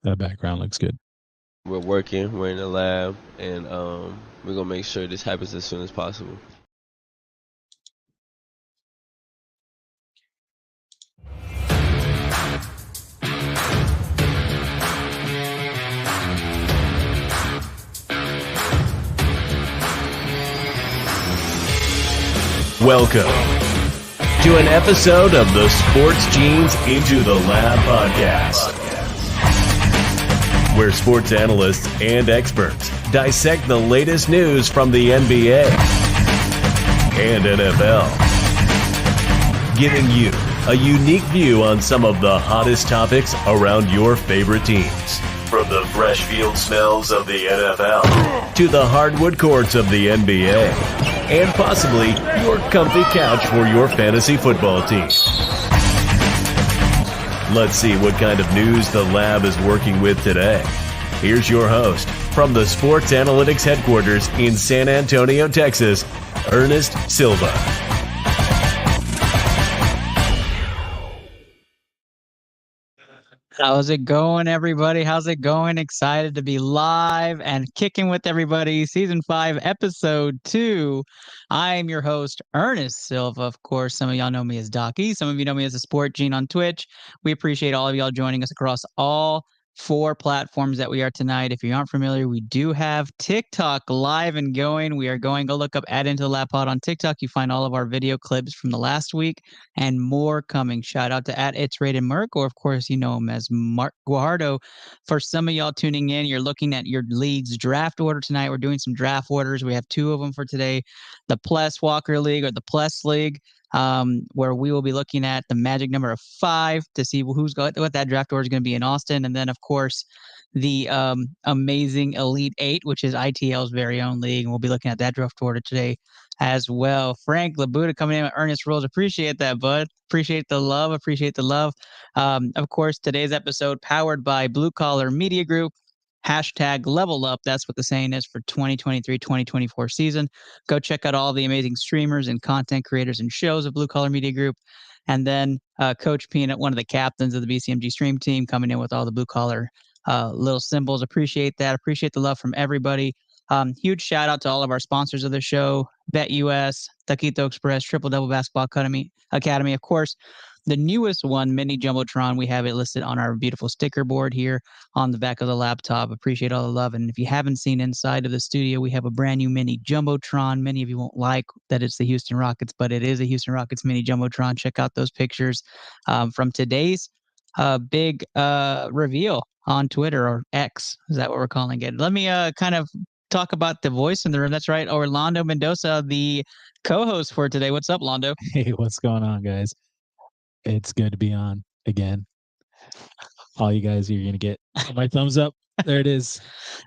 That background looks good. We're working. We're in the lab, and we're gonna make sure this happens as soon as possible. Welcome to an episode of the Sports Genes Into the Lab podcast, where sports analysts and experts dissect the latest news from the NBA and NFL, giving you a unique view on some of the hottest topics around your favorite teams. From the fresh field smells of the NFL to the hardwood courts of the NBA, and possibly your comfy couch for your fantasy football team. Let's see what kind of news the lab is working with today. Here's your host from the Sports Analytics headquarters in San Antonio, Texas, Ernest Silva. How's it going, everybody? How's it going? Excited to be live and kicking with everybody. Season 5, Episode 2. I am your host, Ernest Silva. Of course, some of y'all know me as Docky. Some of you know me as a Sport Gene on Twitch. We appreciate all of y'all joining us across all 4 platforms that we are tonight. If you aren't familiar, we do have TikTok live and going. We are going. Go look up Add Into the Lab Pod on TikTok. You find all of our video clips from the last week and more coming. Shout out to It's Rated Merc, or of course, you know him as Mark Guajardo. For some of y'all tuning in, you're looking at your league's draft order tonight. We're doing some draft orders. We have 2 of them for today. The Pless Walker League, or the Pless League, where we will be looking at the magic number of 5 to see who's got what that draft order is going to be in Austin. And then, of course, the amazing Elite 8, which is ITL's very own league. And we'll be looking at that draft order today as well. Frank Labuda coming in with Ernest Rules. Appreciate that, bud. Appreciate the love. Appreciate the love. Of course, today's episode powered by Blue Collar Media Group. Hashtag level up. That's what the saying is for 2023-2024 season. Go check out all the amazing streamers and content creators and shows of Blue Collar Media Group. And then Coach Peanut, one of the captains of the BCMG stream team, coming in with all the blue collar little symbols. Appreciate that. Appreciate the love from everybody. Huge shout out to all of our sponsors of the show: BetUS, Taquito Express, Triple Double Basketball Academy. Of course, the newest one, Mini Jumbotron. We have it listed on our beautiful sticker board here on the back of the laptop. Appreciate all the love. And if you haven't seen inside of the studio, we have a brand new Mini Jumbotron. Many of you won't like that it's the Houston Rockets, but it is a Houston Rockets Mini Jumbotron. Check out those pictures from today's big reveal on Twitter, or X. Is that what we're calling it? Let me kind of talk about the voice in the room. That's right. Orlando Mendoza, the co-host for today. What's up, Londo? Hey, what's going on, guys? It's good to be on again. All you guys, you're going to get my thumbs up. There it is.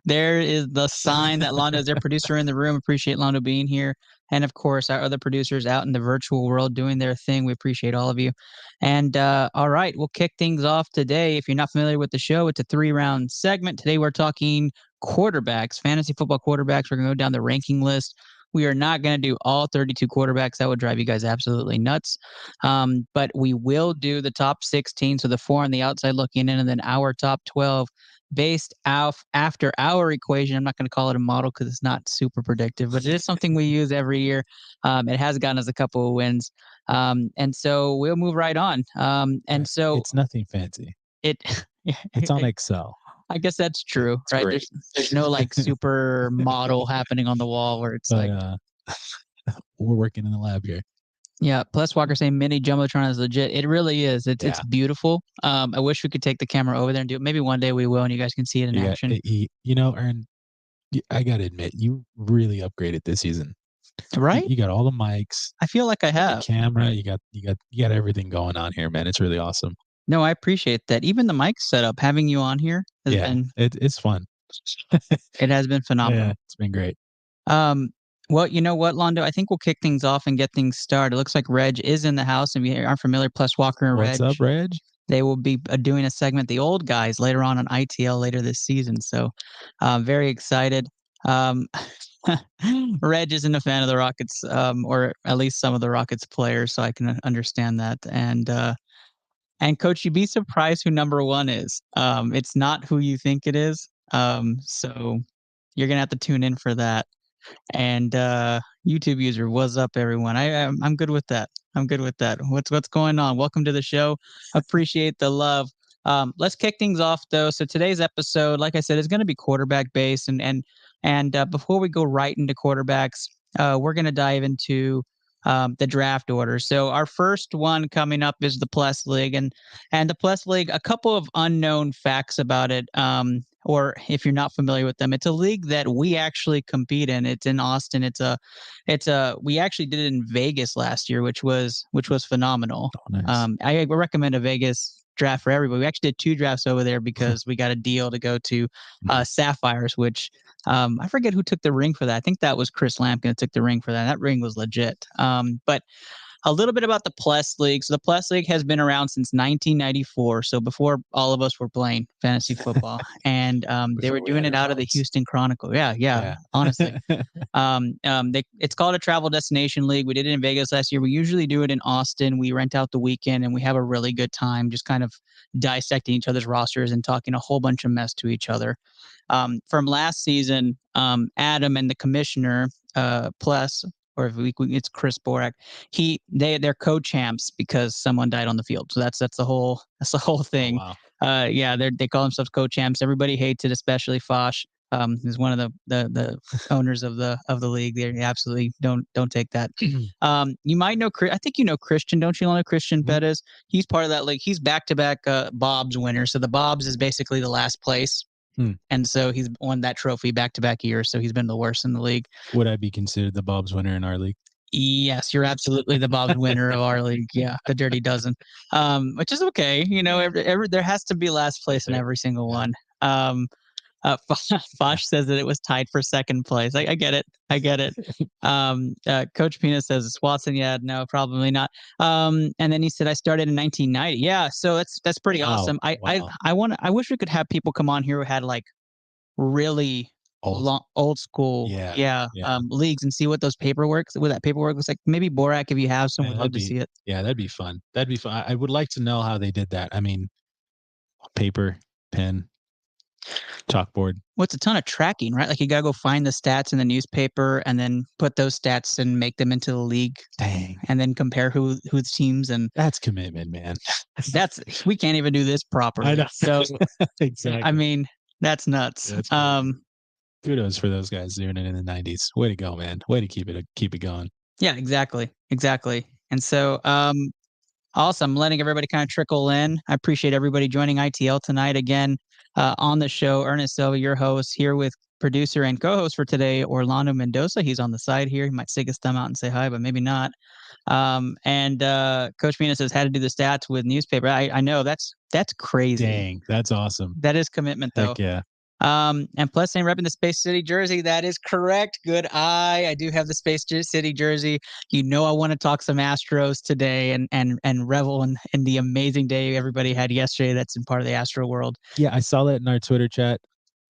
There is the sign that Londo is their producer in the room. Appreciate Londo being here. And of course, our other producers out in the virtual world doing their thing. We appreciate all of you. And all right, we'll kick things off today. If you're not familiar with the show, it's a 3-round segment. Today we're talking quarterbacks, fantasy football quarterbacks. We're going to go down the ranking list. We are not going to do all 32 quarterbacks. That would drive you guys absolutely nuts. But we will do the top 16, so the 4 on the outside looking in, and then our top 12 based after our equation. I'm not going to call it a model because it's not super predictive, but it is something we use every year. It has gotten us a couple of wins. And so we'll move right on. And so it's nothing fancy. It's on Excel. I guess that's true, right? There's no like super model happening on the wall where it's like we're working in the lab here. Yeah, Plus Walker saying Mini Jumbotron is legit. It really is. It's beautiful. I wish we could take the camera over there and do it. Maybe one day we will, and you guys can see it in action. Ern, I gotta admit, you really upgraded this season. Right? You got all the mics. I feel like I have the camera. You got everything going on here, man. It's really awesome. No, I appreciate that. Even the mic setup, having you on here has been it's fun. It has been phenomenal. Yeah, it's been great. Well, you know what, Londo? I think we'll kick things off and get things started. It looks like Reg is in the house, and we aren't familiar. Plus Walker and Reg. What's up, Reg? They will be doing a segment, The Old Guys, later on ITL later this season. So very excited. Reg isn't a fan of the Rockets, or at least some of the Rockets players, so I can understand that. And And Coach, you'd be surprised who number 1 is. It's not who you think it is. So you're gonna have to tune in for that. And YouTube user, what's up, everyone? I'm good with that. I'm good with that. What's going on? Welcome to the show. Appreciate the love. Let's kick things off though. So today's episode, like I said, is going to be quarterback based, and before we go right into quarterbacks, we're going to dive into the draft order. So our first one coming up is the Plus League, and the Plus League. A couple of unknown facts about it. Or if you're not familiar with them, it's a league that we actually compete in. It's in Austin. We actually did it in Vegas last year, which was phenomenal. Oh, nice. I recommend a Vegas draft for everybody. We actually did 2 drafts over there because we got a deal to go to Sapphires, which I forget who took the ring for that. I think that was Chris Lampkin that took the ring for that. That ring was legit. But a little bit about the Plus League. So the Plus League has been around since 1994. So before all of us were playing fantasy football, and they were doing it out of the Houston Chronicle. Yeah. Honestly, it's called a travel destination league. We did it in Vegas last year. We usually do it in Austin. We rent out the weekend and we have a really good time, just kind of dissecting each other's rosters and talking a whole bunch of mess to each other. From last season, Adam and the commissioner, Plus, or if it's Chris Borak, they're co-champs because someone died on the field. So that's the whole thing. Oh, wow. Yeah, they call themselves co-champs. Everybody hates it, especially Fosh. Is one of the owners of the league. They absolutely don't take that. You might know, I think you know Christian, don't you know Christian Bettis? He's part of that league. He's back-to-back Bob's winner. So the Bob's is basically the last place. And so he's won that trophy back-to-back years. So he's been the worst in the league. Would I be considered the Bob's winner in our league? Yes, you're absolutely the Bob's winner of our league. Yeah, the Dirty Dozen, which is okay. You know, every there has to be last place in every single one. Fosh says that it was tied for second place. I get it. I get it. Coach Pina says Watson. Yeah, no, probably not. And then he said I started in 1990. Yeah, so that's pretty awesome. I wish we could have people come on here who had like really old school leagues and see what that paperwork looks like. Maybe Borak, if you have some, would love to see it. Yeah, that'd be fun. I would like to know how they did that. I mean, paper, pen, chalkboard. Well, it's a ton of tracking, right? Like you gotta go find the stats in the newspaper and then put those stats and make them into the league. Dang. And then compare who's teams, and that's commitment, man. We can't even do this properly. I know. So exactly. I mean, that's nuts. Kudos for those guys doing it in the 90s. Way to go, man. Way to keep it going. Yeah, exactly. And so also, I'm letting everybody kind of trickle in. I appreciate everybody joining ITL tonight again on the show. Ernest Silva, your host, here with producer and co-host for today, Orlando Mendoza. He's on the side here. He might stick his thumb out and say hi, but maybe not. And Coach Mina says, had to do the stats with newspaper. I know that's crazy. Dang, that's awesome. That is commitment, though. Heck yeah. And plus, I'm repping the Space City jersey. That is correct. Good eye. I do have the Space City jersey. You know, I want to talk some Astros today and revel in the amazing day everybody had yesterday. That's in part of the Astro world. Yeah, I saw that in our Twitter chat.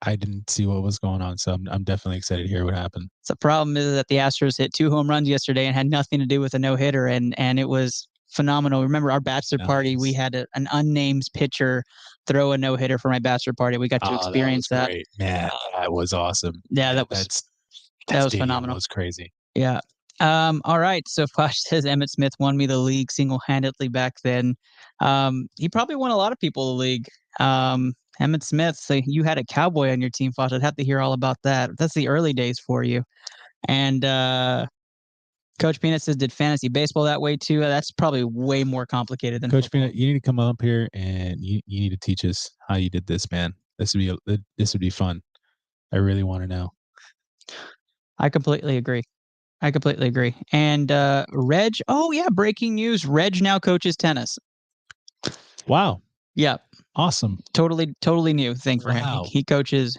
I didn't see what was going on, so I'm definitely excited to hear what happened. So the problem is that the Astros hit 2 home runs yesterday and had nothing to do with a no-hitter, and it was phenomenal. Remember our bachelor party, we had an unnamed pitcher throw a no-hitter for my bachelor party. We got to experience that. Great. Man, that was awesome. Yeah, that was phenomenal. That was crazy. Yeah. All right. So Fosh says Emmitt Smith won me the league single-handedly back then. He probably won a lot of people the league. Emmitt Smith, so you had a cowboy on your team, Fosh. I'd have to hear all about that. That's the early days for you. And Coach Peanut says, did fantasy baseball that way too? That's probably way more complicated than Coach football. Peanut. You need to come up here and you need to teach us how you did this, man. This would be fun. I really want to know. I completely agree. And Reg, oh yeah, breaking news. Reg now coaches tennis. Wow. Yeah. Awesome. Totally new thing for him. He coaches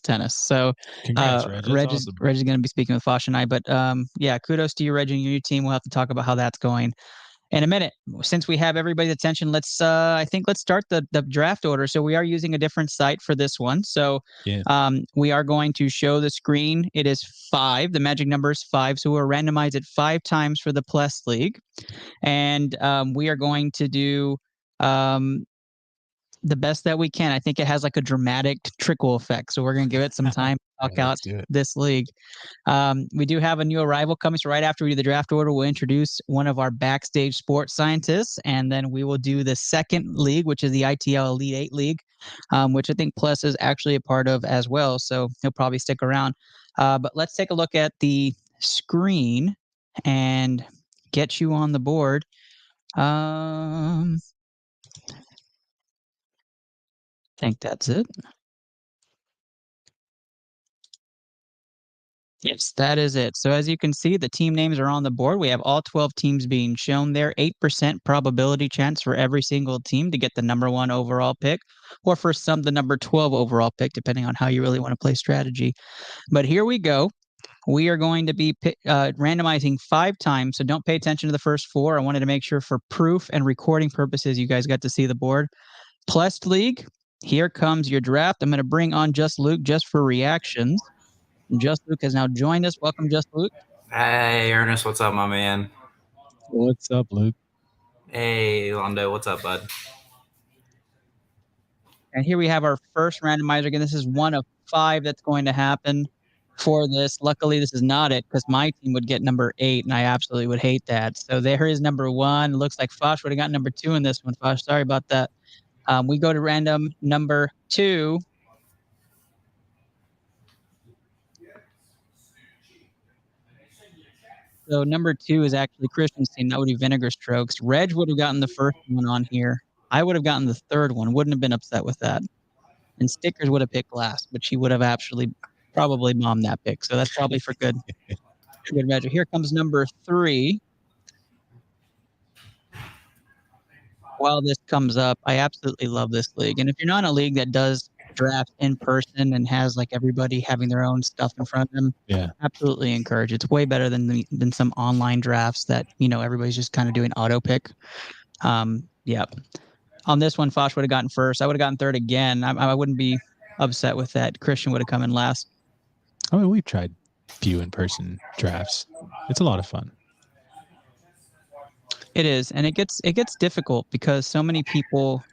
tennis. So congrats, Reg. Reg is going to be speaking with Fosh and I. But yeah, kudos to you, Reg, and your new team. We'll have to talk about how that's going in a minute. Since we have everybody's attention, let's start the draft order. So we are using a different site for this one. So we are going to show the screen. It is 5. The magic number is 5. So we'll randomize it 5 times for the Plus League. And we are going to do the best that we can. I think it has like a dramatic trickle effect. So we're going to give it some time to talk out this league. We do have a new arrival coming. So right after we do the draft order, we'll introduce one of our backstage sports scientists, and then we will do the second league, which is the ITL Elite 8 League, which I think Plus is actually a part of as well. So he'll probably stick around. But let's take a look at the screen and get you on the board. I think that's it. Yes, that is it. So as you can see, the team names are on the board. We have all 12 teams being shown there. 8% probability chance for every single team to get the number 1 overall pick, or for some, the number 12 overall pick, depending on how you really want to play strategy. But here we go. We are going to be randomizing 5 times, so don't pay attention to the first 4. I wanted to make sure for proof and recording purposes, you guys got to see the board. Plus League, here comes your draft. I'm going to bring on Just Luke just for reactions. Just Luke has now joined us. Welcome, Just Luke. Hey, Ernest, what's up, my man? What's up, Luke? Hey, Londo, what's up, bud? And here we have our first randomizer. Again, this is 1 of 5 that's going to happen for this. Luckily, this is not it, because my team would get number 8, and I absolutely would hate that. So there is number 1. Looks like Fosh would have got number 2 in this one. Fosh, sorry about that. We go to random number 2. So number 2 is actually Christian's team. That would be Vinegar Strokes. Reg would have gotten the first one on here. I would have gotten the third one. Wouldn't have been upset with that. And Stickers would have picked last, but she would have actually probably bombed that pick. So that's probably for good measure. Here comes number 3. While this comes up, I absolutely love this league. And if you're not in a league that does draft in person and has like everybody having their own stuff in front of them, absolutely encourage. It's way better than some online drafts that, everybody's just kind of doing auto pick. Yeah. On this one, Fosh would have gotten first. I would have gotten third again. I wouldn't be upset with that. Christian would have come in last. I mean, we've tried few in-person drafts. It's a lot of fun. It is, and it gets difficult because so many people,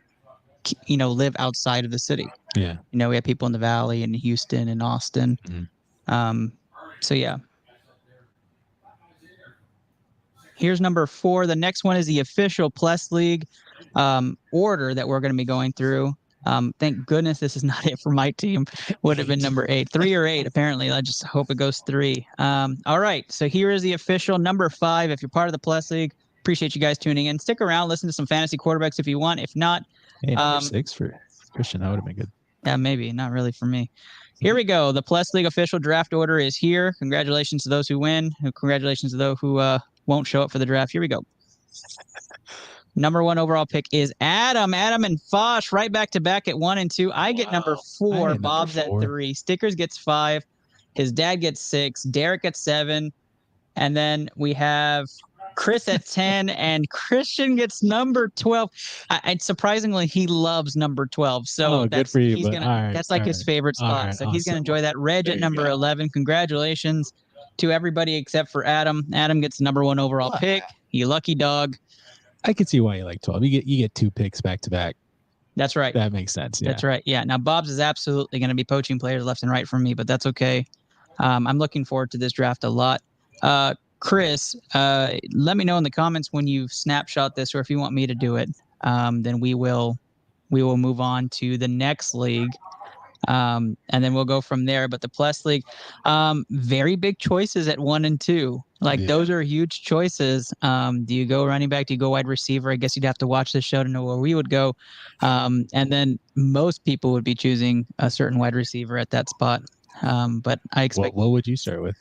live outside of the city. Yeah. We have people in the Valley and Houston and Austin. Mm-hmm. So yeah. Here's number 4. The next one is the official Plus League order that we're going to be going through. Thank goodness this is not it for my team. Would have been number 8. 3 or 8, apparently. I just hope it goes 3. All right, so here is the official number 5. If you're part of the Plus League, appreciate you guys tuning in. Stick around, listen to some fantasy quarterbacks if you want. If not, number 6 for Christian, that would have been good. Yeah, maybe. Not really for me. Here we go. The Plus League official draft order is here. Congratulations to those who win. Congratulations to those who won't show up for the draft. Here we go. Number 1 overall pick is Adam. Adam and Fosh right back to back at 1 and 2. I get number 4. Bob's at 3. Stickers gets 5. His dad gets 6. Derek gets 7. And then we have Chris at 10, and Christian gets number 12. And surprisingly, he loves number 12. So good for you. That's like his favorite spot. So he's going to enjoy that. Reg at number 11. Congratulations to everybody except for Adam. Adam gets number 1 overall pick. You lucky dog. I can see why you like 12. You get 2 picks back to back. That's right. That makes sense. Yeah. That's right. Yeah. Now Bob's is absolutely going to be poaching players left and right from me, but that's okay. I'm looking forward to this draft a lot. Chris, let me know in the comments when you snapshot this, or if you want me to do it. Then we will move on to the next league. And then we'll go from there. But the Plus League, very big choices at 1 and 2. Those are huge choices. Do you go running back? Do you go wide receiver? I guess you'd have to watch this show to know where we would go. And then most people would be choosing a certain wide receiver at that spot. But I expect. What would you start with?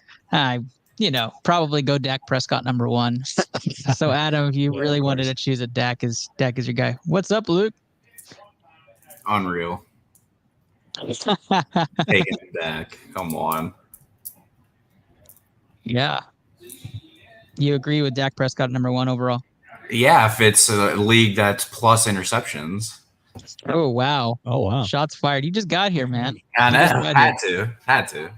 Probably go Dak Prescott number 1. So Adam, if you really wanted to choose a Dak is your guy. What's up, Luke? Unreal. Taking it back. Come on. Yeah. You agree with Dak Prescott number 1 overall? Yeah, if it's a league that's plus interceptions. Oh, wow. Oh, wow. Shots fired. You just got here, man. I know. Had to.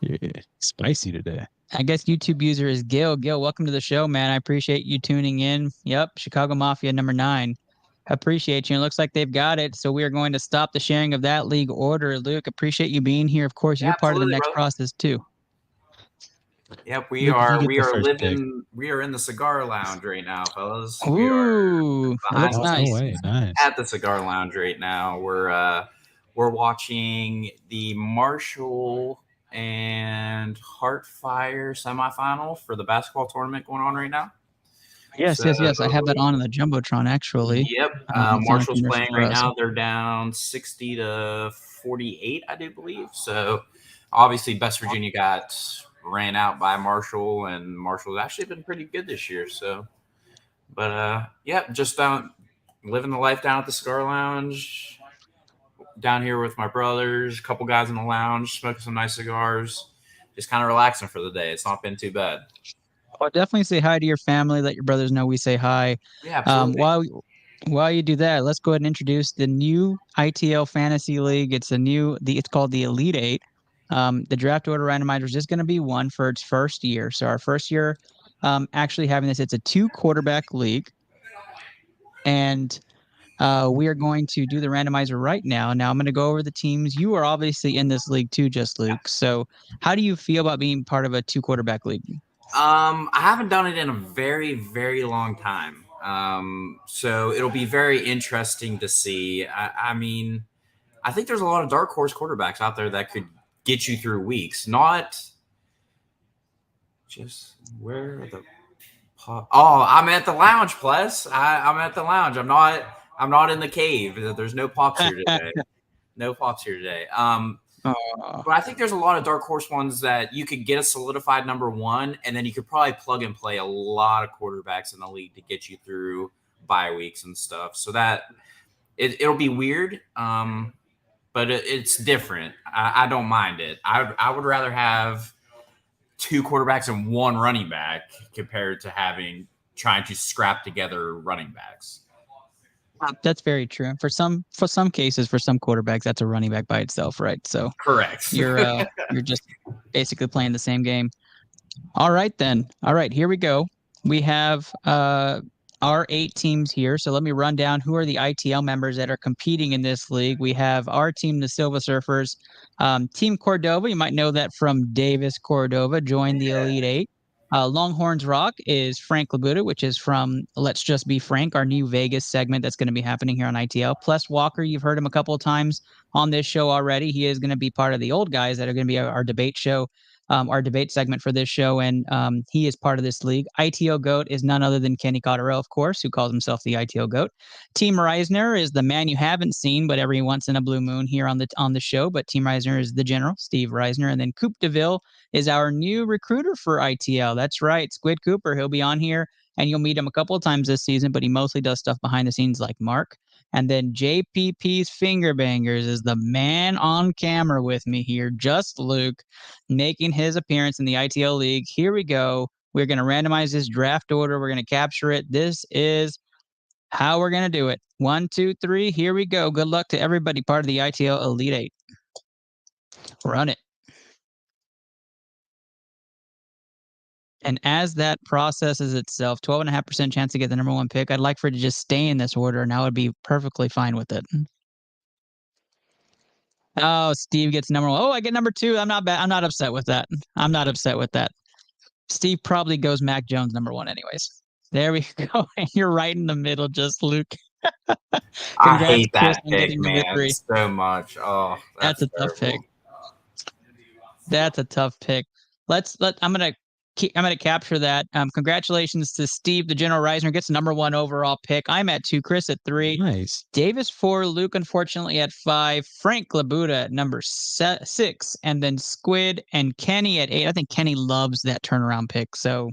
You're spicy today. I guess YouTube user is Gil. Gil, welcome to the show, man. I appreciate you tuning in. Yep. Chicago Mafia number 9. Appreciate you. It looks like they've got it. So we are going to stop the sharing of that league order. Luke, appreciate you being here. Of course, you're part of the absolutely, next brother. process too. Yep, Luke, if you get the first pick. We are in the cigar lounge right now, fellas. Ooh, that looks behind nice. No way, nice. at the cigar lounge right now. We're watching the Marshall and Heartfire semifinal for the basketball tournament going on right now. Yes. I have that on in the Jumbotron, actually. Yep. It's on Marshall's commercial playing for right us. now. They're down 60 to 48, I do believe. So obviously West Virginia got ran out by Marshall, and Marshall's actually been pretty good this year. So, but yeah, just living the life down at the cigar lounge, down here with my brothers, a couple guys in the lounge, smoking some nice cigars, just kind of relaxing for the day. It's not been too bad. Well, definitely say hi to your family. Let your brothers know we say hi. Yeah, absolutely. While you do that, let's go ahead and introduce the new ITL Fantasy League. It's it's called the Elite Eight. The draft order randomizer is just going to be one for its first year. So our first year, actually having this, it's a 2-quarterback league, and we are going to do the randomizer right now. Now I'm going to go over the teams. You are obviously in this league too, just Luke. So how do you feel about being part of a 2-quarterback league? I haven't done it in a very, very long time. So it'll be very interesting to see. I mean, I think there's a lot of dark horse quarterbacks out there that could get you through weeks. Not just where are the I'm at the lounge, plus. I'm at the lounge. I'm not in the cave. There's no pops here today. No pops here today. But I think there's a lot of dark horse ones that you could get a solidified number one, and then you could probably plug and play a lot of quarterbacks in the league to get you through bye weeks and stuff. So that it'll be weird, but it's different. I don't mind it. I would rather have 2 quarterbacks and 1 running back compared to trying to scrap together running backs. That's very true. For some cases, for some quarterbacks, that's a running back by itself, right? So correct. You're just basically playing the same game. All right, then. All right, here we go. We have our 8 teams here. So let me run down who are the ITL members that are competing in this league. We have our team, the Silva Surfers. Team Cordova, you might know that from Davis Cordova, joined the Elite Eight. Longhorns Rock is Frank Labuda, which is from Let's Just Be Frank, our new Vegas segment that's going to be happening here on ITL. Plus Walker, you've heard him a couple of times on this show already. He is going to be part of the old guys that are going to be our debate show, our debate segment for this show, and he is part of this league. ITL GOAT is none other than Kenny Cotterill, of course, who calls himself the ITL GOAT. Team Reisner is the man you haven't seen, but every once in a blue moon here on the show. But Team Reisner is the general, Steve Reisner, and then Coop DeVille is our new recruiter for ITL. That's right, Squid Cooper. He'll be on here, and you'll meet him a couple of times this season, but he mostly does stuff behind the scenes like Mark. And then JPP's Finger Bangers is the man on camera with me here, just Luke, making his appearance in the ITL League. Here we go. We're going to randomize this draft order. We're going to capture it. This is how we're going to do it. 1, 2, 3. Here we go. Good luck to everybody part of the ITL Elite Eight. Run it. And as that processes itself, 12.5% chance to get the number 1 pick. I'd like for it to just stay in this order, and I would be perfectly fine with it. Oh, Steve gets number 1. Oh, I get number 2. I'm not bad. I'm not upset with that. I'm not upset with that. Steve probably goes Mac Jones number 1 anyways. There we go. You're right in the middle, just Luke. I hate that pick, man, so much. Oh, that's a tough pick. That's a tough pick. I'm gonna capture that. Congratulations to Steve, the General Reisner, gets number 1 overall pick. I'm at 2, Chris at 3. Nice. Davis 4, Luke unfortunately at 5, Frank Labuda at number 6, and then Squid and Kenny at 8. I think Kenny loves that turnaround pick. So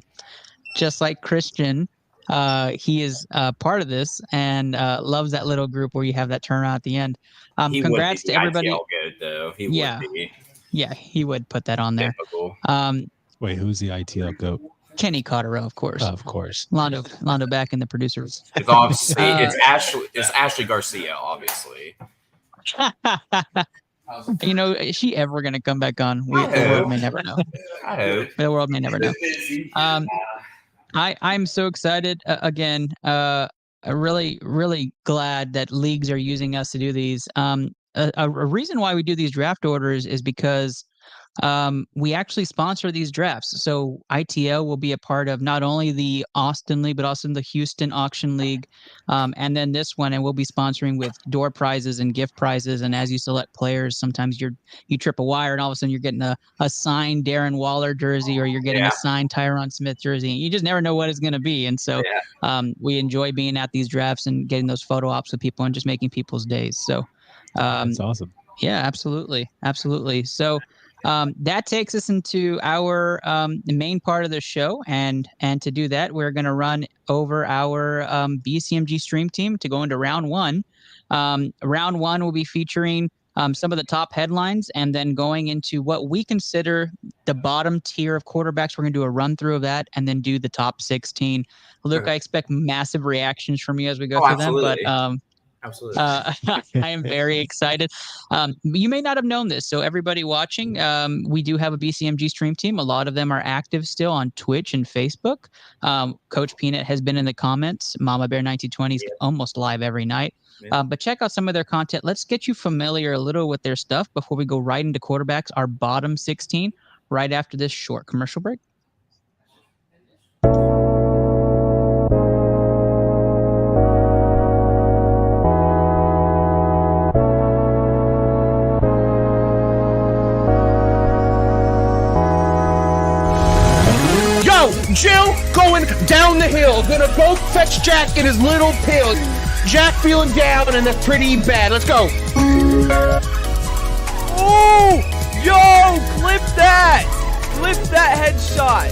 just like Christian, he is part of this and loves that little group where you have that turnaround at the end. Congrats to everybody. Good, though. He would be. Yeah, he would put that on there. Wait, who's the ITL GOAT? Kenny Cotterill, of course. Of course. Londo back in the producers. It's obviously it's Ashley Garcia, obviously. You know, is she ever going to come back on? The world may never know. I hope. The world may never know. I'm so excited. Again, really, really glad that leagues are using us to do these. A reason why we do these draft orders is because we actually sponsor these drafts. So ITL will be a part of not only the Austin League, but also the Houston Auction League. And then this one, and we'll be sponsoring with door prizes and gift prizes. And as you select players, sometimes you trip a wire and all of a sudden you're getting a signed Darren Waller jersey, or you're getting a signed Tyron Smith jersey. And you just never know what it's going to be. And so we enjoy being at these drafts and getting those photo ops with people and just making people's days. So That's awesome. Yeah, absolutely. Absolutely. So that takes us into our main part of the show. And to do that, we're going to run over our BCMG stream team to go into round one. Round one will be featuring some of the top headlines, and then going into what we consider the bottom tier of quarterbacks. We're going to do a run through of that and then do the top 16. Luke, I expect massive reactions from you as we go through absolutely. them, but absolutely. I am very excited. You may not have known this. So everybody watching, we do have a BCMG stream team. A lot of them are active still on Twitch and Facebook. Coach Peanut has been in the comments. Mama Bear 1920 is almost live every night. But check out some of their content. Let's get you familiar a little with their stuff before we go right into quarterbacks, our bottom 16, right after this short commercial break. Jill going down the hill, gonna go fetch Jack in his little pill. Jack feeling down and that's pretty bad. Let's go. Oh, yo, clip that headshot.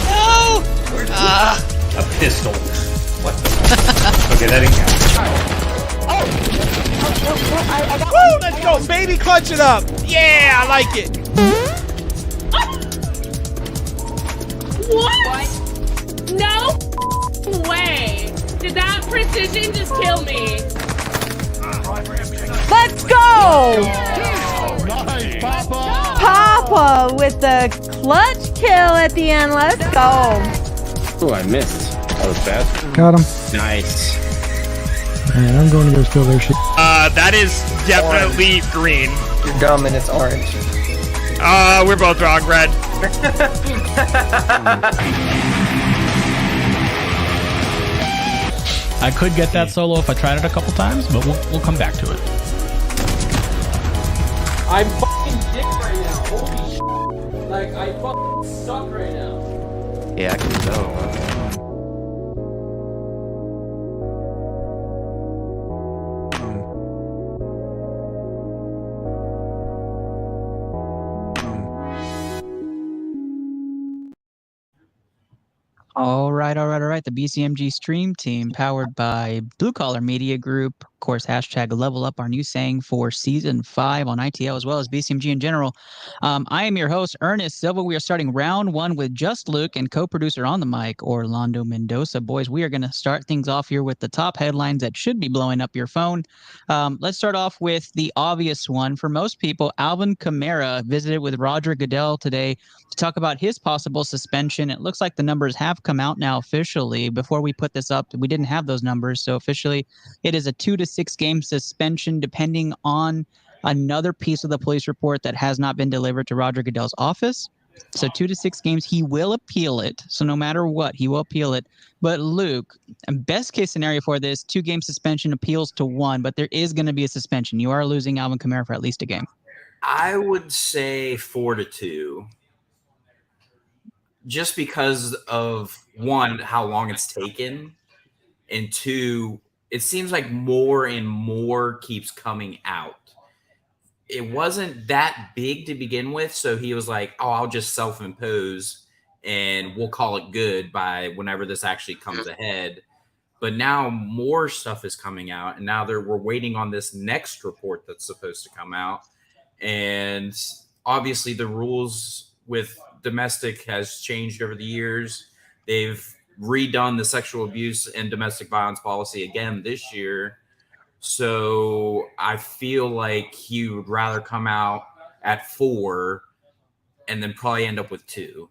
No! A pistol. What the Okay, that didn't count. Woo, let's go, baby, clutch it up. Yeah, I like it. What? No way. Did that precision just kill me? Let's go! Nice, Papa! Papa with the clutch kill at the end. Let's go. Oh, I missed. That was fast. Got him. Nice. Man, I'm going to go steal their shit. That is definitely green. You're dumb and it's orange. We're both wrong, red. I could get that solo if I tried it a couple times, but we'll come back to it. I'm fucking dick right now. Holy shit. Like, I fucking suck right now. Yeah, I can tell. All right. The BCMG stream team, powered by Blue Collar Media Group. Of course, hashtag level up, our new saying for season 5 on ITL, as well as BCMG in general. I am your host, Ernest Silva. We are starting round one with just Luke and co-producer on the mic, Orlando Mendoza. Boys, we are going to start things off here with the top headlines that should be blowing up your phone. Let's start off with the obvious one. For most people, Alvin Kamara visited with Roger Goodell today to talk about his possible suspension. It looks like the numbers have come out now officially. Before we put this up, we didn't have those numbers. So officially, it is a 2 to 6 game suspension, depending on another piece of the police report that has not been delivered to Roger Goodell's office. So 2 to 6 games. He will appeal it. So no matter what, he will appeal it. But Luke, best case scenario for this, 2 game suspension appeals to 1, but there is going to be a suspension. You are losing Alvin Kamara for at least a game. I would say 4 to 2. Just because of, 1, how long it's taken, and 2, it seems like more and more keeps coming out. It wasn't that big to begin with, so he was like, oh, I'll just self-impose and we'll call it good by whenever this actually comes ahead. But now more stuff is coming out, and now we're waiting on this next report that's supposed to come out. And obviously the rules with domestic has changed over the years. They've redone the sexual abuse and domestic violence policy again this year. So I feel like he would rather come out at 4 and then probably end up with 2.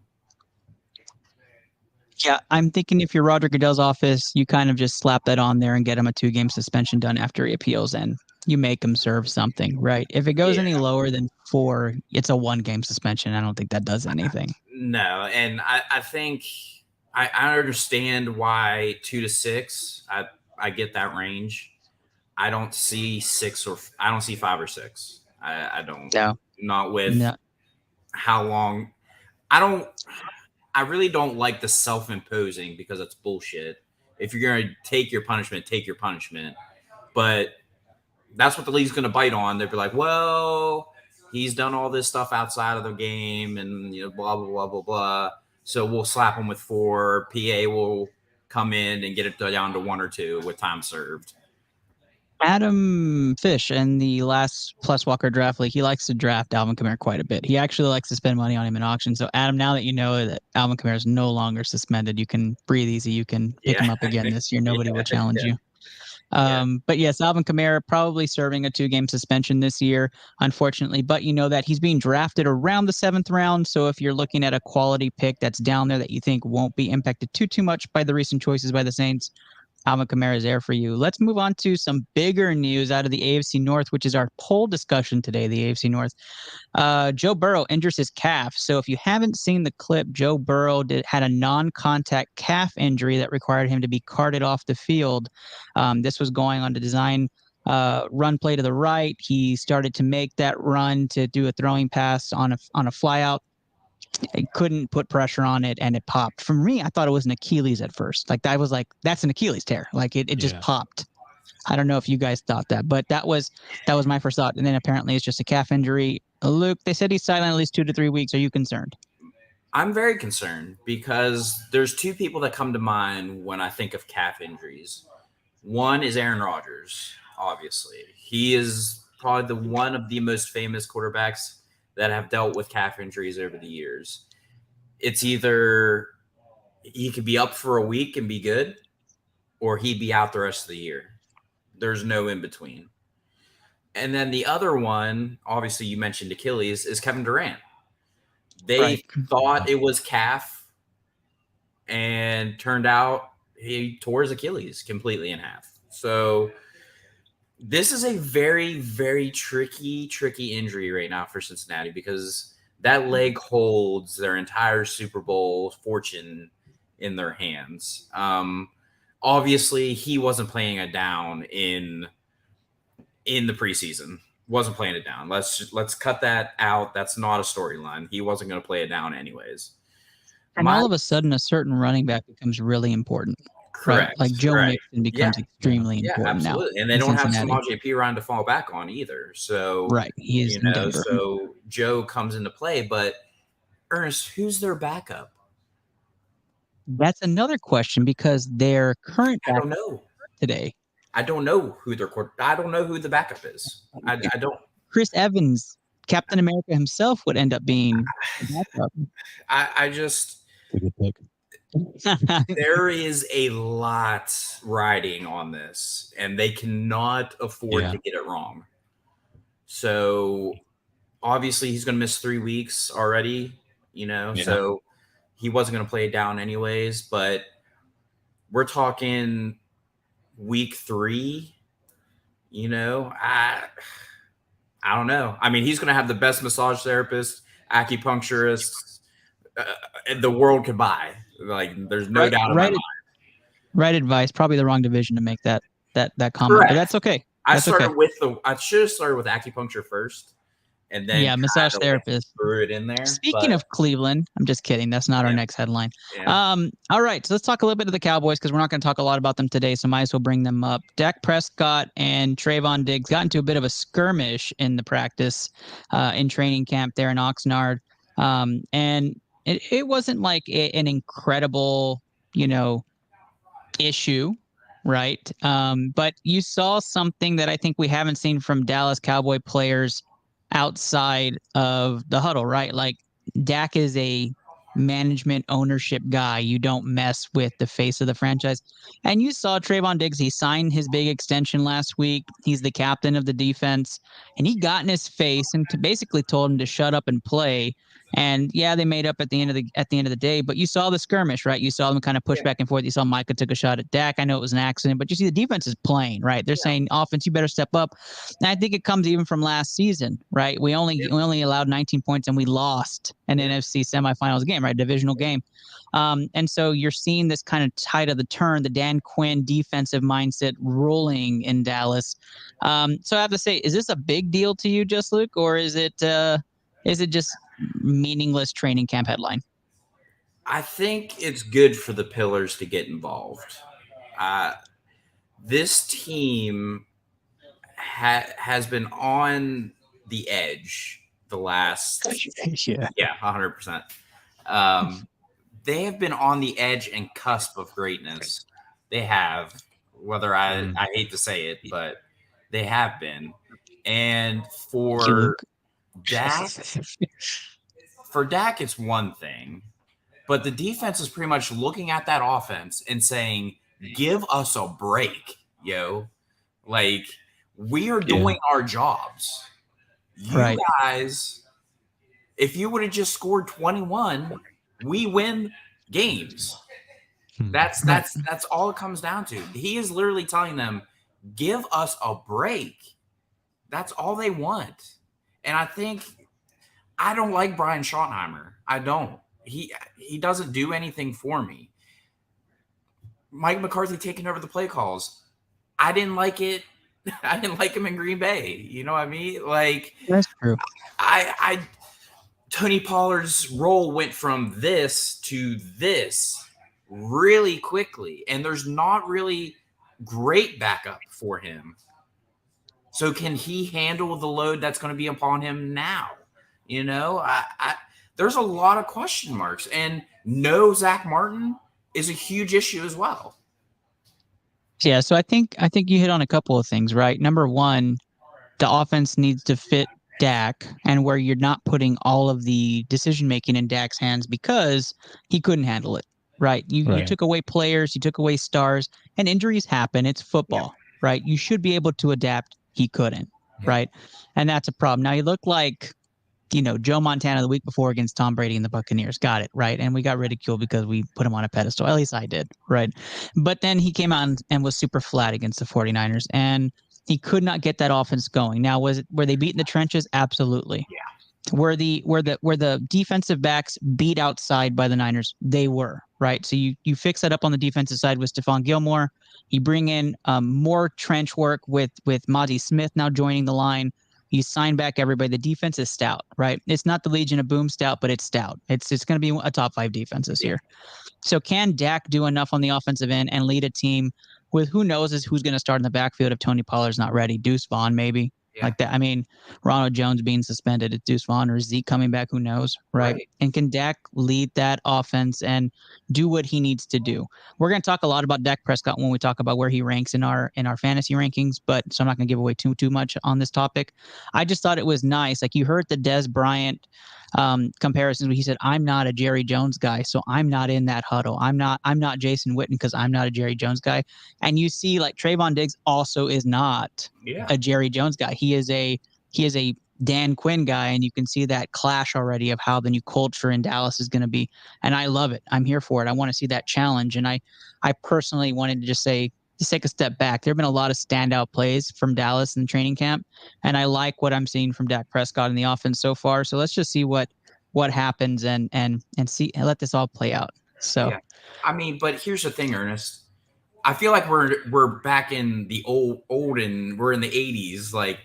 Yeah, I'm thinking if you're Roger Goodell's office, you kind of just slap that on there and get him a 2-game suspension done after he appeals, and you make him serve something, right? If it goes any lower than 4, it's a 1-game suspension. I don't think that does anything. No, and I think I understand why 2 to 6. I get that range. I don't see 5 or 6. I don't. No. Not with how long. I really don't like the self-imposing because it's bullshit. If you're going to take your punishment, take your punishment. But that's what the league's going to bite on. They'll be like, well, he's done all this stuff outside of the game and, blah, blah, blah, blah, blah. So we'll slap him with 4. PA will come in and get it down to 1 or 2 with time served. Adam Fish in the last Plus Walker draft league, he likes to draft Alvin Kamara quite a bit. He actually likes to spend money on him in auction. So, Adam, now that you know that Alvin Kamara is no longer suspended, you can breathe easy. You can pick him up again this year. Nobody will challenge you. But yes, Alvin Kamara probably serving a 2-game suspension this year, unfortunately. But you know that he's being drafted around the 7th round. So if you're looking at a quality pick that's down there that you think won't be impacted too much by the recent choices by the Saints, Alvin Kamara is there for you. Let's move on to some bigger news out of the AFC North, which is our poll discussion today, the AFC North. Joe Burrow injures his calf. So if you haven't seen the clip, Joe Burrow had a non-contact calf injury that required him to be carted off the field. This was going on to design run play to the right. He started to make that run to do a throwing pass on a fly out. I couldn't put pressure on it, and it popped. For me, I thought it was an Achilles at first. Like, I was like, that's an Achilles tear. Like, it just popped. I don't know if you guys thought that, but that was my first thought. And then apparently it's just a calf injury. Luke, they said he's silent at least 2 to 3 weeks. Are you concerned? I'm very concerned because there's 2 people that come to mind when I think of calf injuries. One is Aaron Rodgers, obviously. He is probably one of the most famous quarterbacks that have dealt with calf injuries over the years. It's either he could be up for a week and be good, or he'd be out the rest of the year. There's no in between. And then the other one, obviously you mentioned Achilles, is Kevin Durant. They thought it was calf, and turned out he tore his Achilles completely in half. So this is a very, very tricky injury right now for Cincinnati because that leg holds their entire Super Bowl fortune in their hands. Obviously, he wasn't playing it down in the preseason. Wasn't playing it down. Let's cut that out. That's not a storyline. He wasn't going to play it down anyways. And all of a sudden, a certain running back becomes really important. Correct. Right? Like Joe Mixon becomes extremely important now. And they don't have Samaje Perine to fall back on either. So he is in Denver. So Joe comes into play, but Ernest, who's their backup? That's another question because their current I don't know today. I don't know who the backup is. I don't. Chris Evans, Captain America himself, would end up being the backup. I just. It's a good pick. There is a lot riding on this, and they cannot afford to get it wrong. So obviously he's going to miss 3 weeks already, so he wasn't going to play it down anyways, but we're talking week 3, I don't know. I mean, he's going to have the best massage therapist, acupuncturist the world could buy. Like, there's no doubt in my mind. Right advice. Probably the wrong division to make that comment, Correct. but that's okay. I should have started with acupuncture first, and then massage therapist. Threw it in there. Speaking of Cleveland, I'm just kidding. That's not our next headline. Yeah. All right, so let's talk a little bit of the Cowboys because we're not going to talk a lot about them today, so might as well bring them up. Dak Prescott and Trayvon Diggs got into a bit of a skirmish in the practice in training camp there in Oxnard, and it wasn't like an incredible, issue, right? But you saw something that I think we haven't seen from Dallas Cowboy players outside of the huddle, right? Like, Dak is a management ownership guy. You don't mess with the face of the franchise. And you saw Trayvon Diggs, he signed his big extension last week. He's the captain of the defense, and he got in his face and basically told him to shut up and play. And yeah, they made up at the end of the day, but you saw the skirmish, right? You saw them kind of push back and forth. You saw Micah took a shot at Dak. I know it was an accident, but you see the defense is playing, right? They're saying, offense, you better step up. And I think it comes even from last season, right? We only allowed 19 points and we lost an NFC semifinals game, right? Divisional game. And so you're seeing this kind of tide of the turn, the Dan Quinn defensive mindset rolling in Dallas. So I have to say, is this a big deal to you, Just Luke, or is it just meaningless training camp headline? I think it's good for the pillars to get involved. This team has been on the edge the last 100%. They have been on the edge and cusp of greatness. They have, whether I hate to say it, but they have been. And for Dak, it's one thing, but the defense is pretty much looking at that offense and saying, give us a break, yo. Like, we are doing our jobs. You guys, if you would have just scored 21, we win games. That's all it comes down to. He is literally telling them, give us a break. That's all they want. And I don't like Brian Schottenheimer. I don't. He doesn't do anything for me. Mike McCarthy taking over the play calls. I didn't like it. I didn't like him in Green Bay. You know what I mean? Like, that's true. Tony Pollard's role went from this to this really quickly, and there's not really great backup for him. So can he handle the load that's going to be upon him now? You know, there's a lot of question marks, and no Zach Martin is a huge issue as well. Yeah, so I think you hit on a couple of things, right? Number one, the offense needs to fit Dak, and where you're not putting all of the decision making in Dak's hands because he couldn't handle it, right? You took away players, you took away stars, and injuries happen. It's football, right? You should be able to adapt. He couldn't, right? And that's a problem. Now you look like, Joe Montana the week before against Tom Brady and the Buccaneers. Got it, right? And we got ridiculed because we put him on a pedestal. At least I did, right? But then he came out and was super flat against the 49ers, and he could not get that offense going. Now, were they beat in the trenches? Absolutely. Yeah. Were the defensive backs beat outside by the Niners? They were, right? So you fix that up on the defensive side with Stephon Gilmore. You bring in more trench work with Monty Smith now joining the line. You sign back everybody. The defense is stout, right? It's not the Legion of Boom stout, but it's stout. It's going to be a top 5 defense this year. So can Dak do enough on the offensive end and lead a team with who knows who's going to start in the backfield if Tony Pollard's not ready? Deuce Vaughn, maybe. Like that. I mean, Ronald Jones being suspended, it's Deuce Vaughn or Zeke coming back, who knows, right? And can Dak lead that offense and do what he needs to do? We're going to talk a lot about Dak Prescott when we talk about where he ranks in our fantasy rankings, but so I'm not going to give away too much on this topic. I just thought it was nice. Like, you heard the Dez Bryant comparisons where he said, I'm not a Jerry Jones guy, so I'm not in that huddle. I'm not Jason Witten because I'm not a Jerry Jones guy. And you see, like, Trayvon Diggs also is not a Jerry Jones guy. He is a Dan Quinn guy, and you can see that clash already of how the new culture in Dallas is going to be. And I love it. I'm here for it. I want to see that challenge. And I personally wanted to just take a step back. There have been a lot of standout plays from Dallas in training camp, and I like what I'm seeing from Dak Prescott in the offense so far. So let's just see what happens and see and let this all play out. So, I mean, but here's the thing, Ernest. I feel like we're back in the old and we're in the 80s. Like,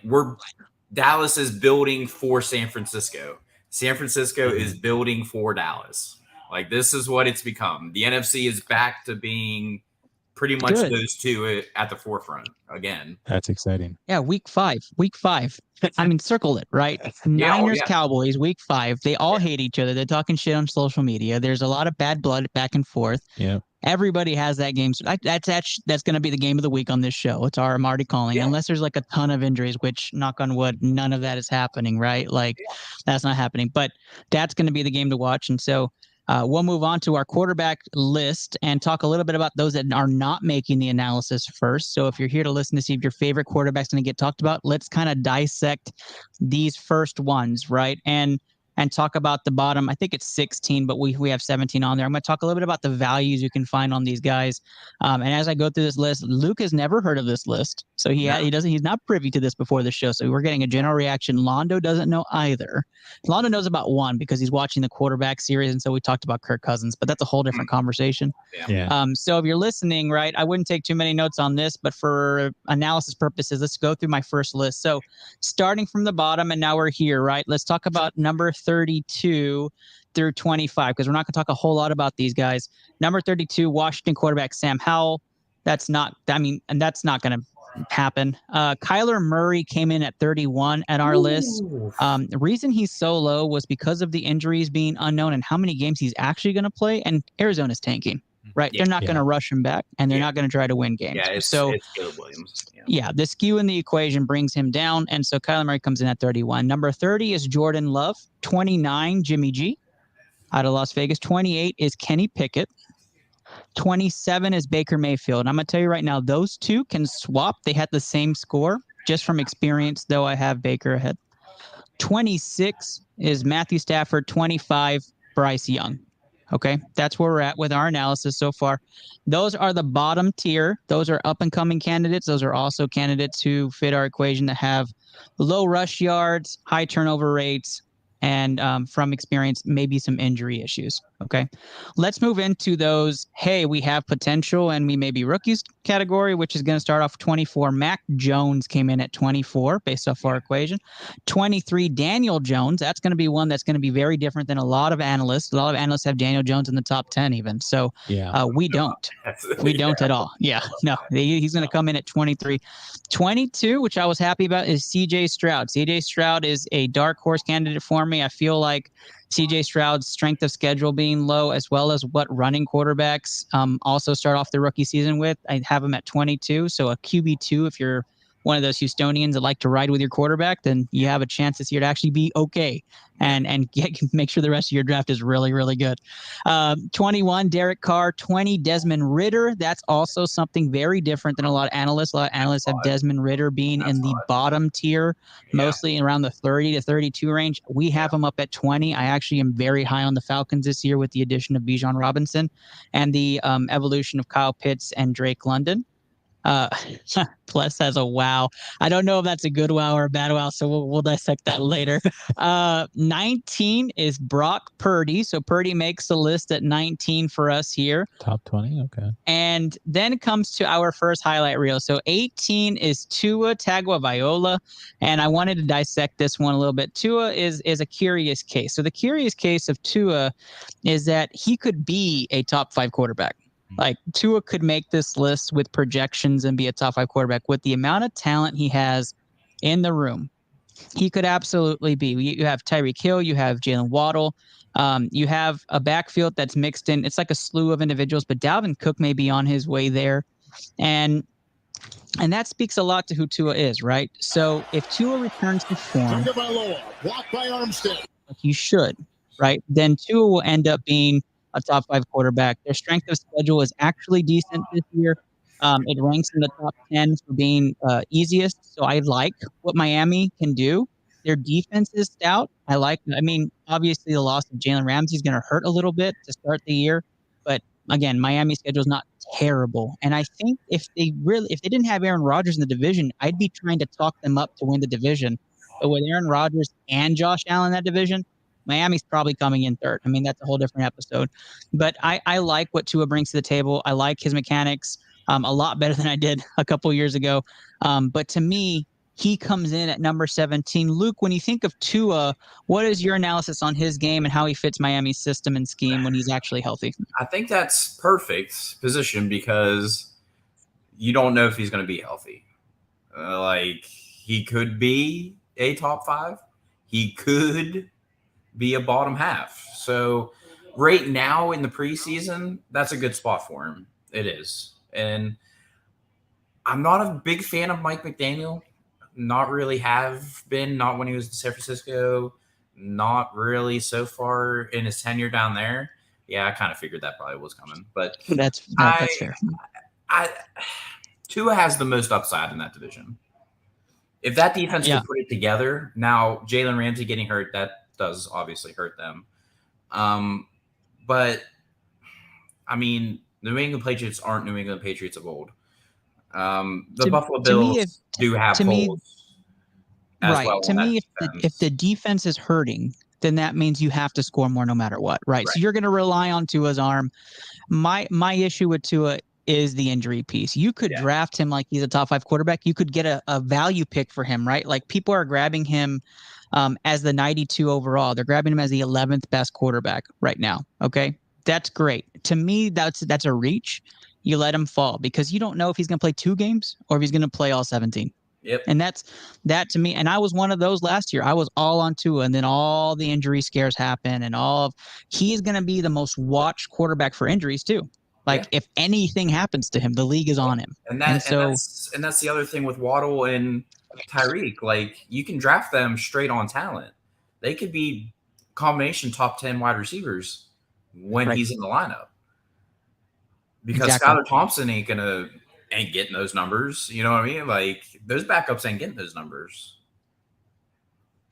Dallas is building for San Francisco. San Francisco is building for Dallas. Like, this is what it's become. The NFC is back to being pretty much those two at the forefront again. That's exciting. Yeah, week five. I mean, circle it, right? Niners, Cowboys, week 5. They all hate each other. They're talking shit on social media. There's a lot of bad blood back and forth. Yeah. Everybody has that game. So that's going to be the game of the week on this show. It's I'm already calling, unless there's like a ton of injuries, which, knock on wood, none of that is happening, right? Like, that's not happening. But that's going to be the game to watch. And so we'll move on to our quarterback list and talk a little bit about those that are not making the analysis first. So if you're here to listen to see if your favorite quarterback's going to get talked about, let's kind of dissect these first ones, right? And and talk about the bottom. I think it's 16, but we have 17 on there. I'm going to talk a little bit about the values you can find on these guys. And as I go through this list, Luke has never heard of this list, so he's not privy to this before the show. So we're getting a general reaction. Londo doesn't know either. Londo knows about one because he's watching the quarterback series, and so we talked about Kirk Cousins, but that's a whole different conversation. Yeah. So if you're listening, right, I wouldn't take too many notes on this, but for analysis purposes, let's go through my first list. So starting from the bottom, and now we're here, right? Let's talk about number 32 through 25, because we're not going to talk a whole lot about these guys. Number 32, Washington quarterback Sam Howell. That's not going to happen. Kyler Murray came in at 31 at our list. The reason he's so low was because of the injuries being unknown and how many games he's actually going to play, and Arizona's tanking. Right, they're not going to rush him back, and they're not going to try to win games. Yeah, it's Caleb Williams. The skew in the equation brings him down, and so Kyler Murray comes in at 31. Number 30 is Jordan Love. 29, Jimmy G out of Las Vegas. 28 is Kenny Pickett. 27 is Baker Mayfield. And I'm going to tell you right now, those two can swap. They had the same score. Just from experience, though, I have Baker ahead. 26 is Matthew Stafford. 25, Bryce Young. Okay, that's where we're at with our analysis so far. Those are the bottom tier. Those are up-and-coming candidates. Those are also candidates who fit our equation that have low rush yards, high turnover rates, and from experience, maybe some injury issues. Okay, let's move into those. Hey, we have potential and we may be rookies category, which is going to start off 24. Mac Jones came in at 24 based off our equation. 23, Daniel Jones. That's going to be one that's going to be very different than a lot of analysts. A lot of analysts have Daniel Jones in the top 10 even. So we don't. We don't at all. Yeah, no, he's going to come in at 23. 22, which I was happy about, is CJ Stroud. CJ Stroud is a dark horse candidate for me. I feel like CJ Stroud's strength of schedule being low, as well as what running quarterbacks also start off the rookie season with. I have him at 22. So a QB2, if you're one of those Houstonians that like to ride with your quarterback, then you have a chance this year to actually be okay and make sure the rest of your draft is really, really good. 21, Derek Carr. 20, Desmond Ridder. That's also something very different than a lot of analysts. A lot of analysts have Desmond Ridder being in the bottom tier, mostly around the 30 to 32 range. We have him up at 20. I actually am very high on the Falcons this year with the addition of Bijan Robinson and the evolution of Kyle Pitts and Drake London. Plus has a wow. I don't know if that's a good wow or a bad wow, so we'll dissect that later. 19 is Brock Purdy. So Purdy makes the list at 19 for us here. Top 20, okay. And then it comes to our first highlight reel. So 18 is Tua Tagovailoa, and I wanted to dissect this one a little bit. Tua is a curious case. So the curious case of Tua is that he could be a top 5 quarterback. Like Tua could make this list with projections and be a top 5 quarterback with the amount of talent he has in the room. He could absolutely be. You have Tyreek Hill, you have Jalen Waddle, you have a backfield that's mixed in. It's like a slew of individuals, but Dalvin Cook may be on his way there, and that speaks a lot to who Tua is, right? So if Tua returns to form, blocked by Armstead, he should, right? Then Tua will end up being a top 5 quarterback. Their strength of schedule is actually decent this year. It ranks in the top 10 for being easiest. So I like what Miami can do. Their defense is stout. Obviously the loss of Jalen Ramsey is going to hurt a little bit to start the year. But again, Miami's schedule is not terrible. And I think if they didn't have Aaron Rodgers in the division, I'd be trying to talk them up to win the division. But with Aaron Rodgers and Josh Allen in that division, Miami's probably coming in third. I mean, that's a whole different episode. But I like what Tua brings to the table. I like his mechanics a lot better than I did a couple years ago. But to me, he comes in at number 17. Luke, when you think of Tua, what is your analysis on his game and how he fits Miami's system and scheme when he's actually healthy? I think that's perfect position because you don't know if he's going to be healthy. He could be a top 5. He could be a bottom half. So right now in the preseason, that's a good spot for him. It is. And I'm not a big fan of Mike McDaniel. Not really have been, not when he was in San Francisco, not really so far in his tenure down there. Yeah, I kind of figured that probably was coming. But that's fair. Tua has the most upside in that division. If that defense can put it together, now Jalen Ramsey getting hurt, does obviously hurt them. But I mean, the New England Patriots aren't New England Patriots of old. The Buffalo Bills do have holes as well. To me, if the defense is hurting, then that means you have to score more no matter what, right? So you're going to rely on Tua's arm. My issue with Tua is the injury piece. You could draft him like he's a top 5 quarterback. You could get a value pick for him, right? Like people are grabbing him as the 92 overall. They're grabbing him as the 11th best quarterback right now. Okay, that's great. To me, that's a reach. You let him fall because you don't know if he's going to play 2 games or if he's going to play all 17. Yep. And that to me, and I was one of those last year. I was all on Tua, and then all the injury scares happen, and he is going to be the most watched quarterback for injuries too. Like if anything happens to him, the league is on him. And that's the other thing with Waddle and Tyreek. Like you can draft them straight on talent. They could be combination top 10 wide receivers when he's in the lineup. Because Skylar Thompson ain't getting those numbers. You know what I mean? Like those backups ain't getting those numbers.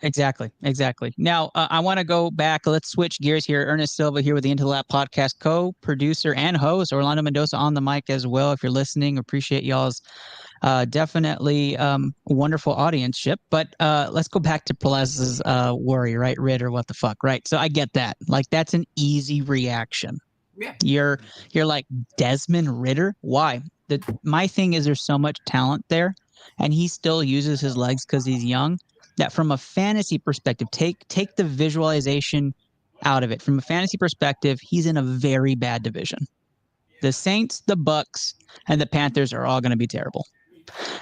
Exactly. Now, I want to go back. Let's switch gears here. Ernest Silva here with the Into the Lab podcast, co-producer and host. Orlando Mendoza on the mic as well. If you're listening, appreciate y'all's definitely wonderful audienceship. But let's go back to Pelez's worry, right? Ritter, what the fuck, right? So I get that. Like that's an easy reaction. Yeah. You're like Desmond Ritter. Why? My thing is there's so much talent there, and he still uses his legs because he's young. That from a fantasy perspective, take the visualization out of it. From a fantasy perspective, he's in a very bad division. The Saints, the Bucks, and the Panthers are all going to be terrible,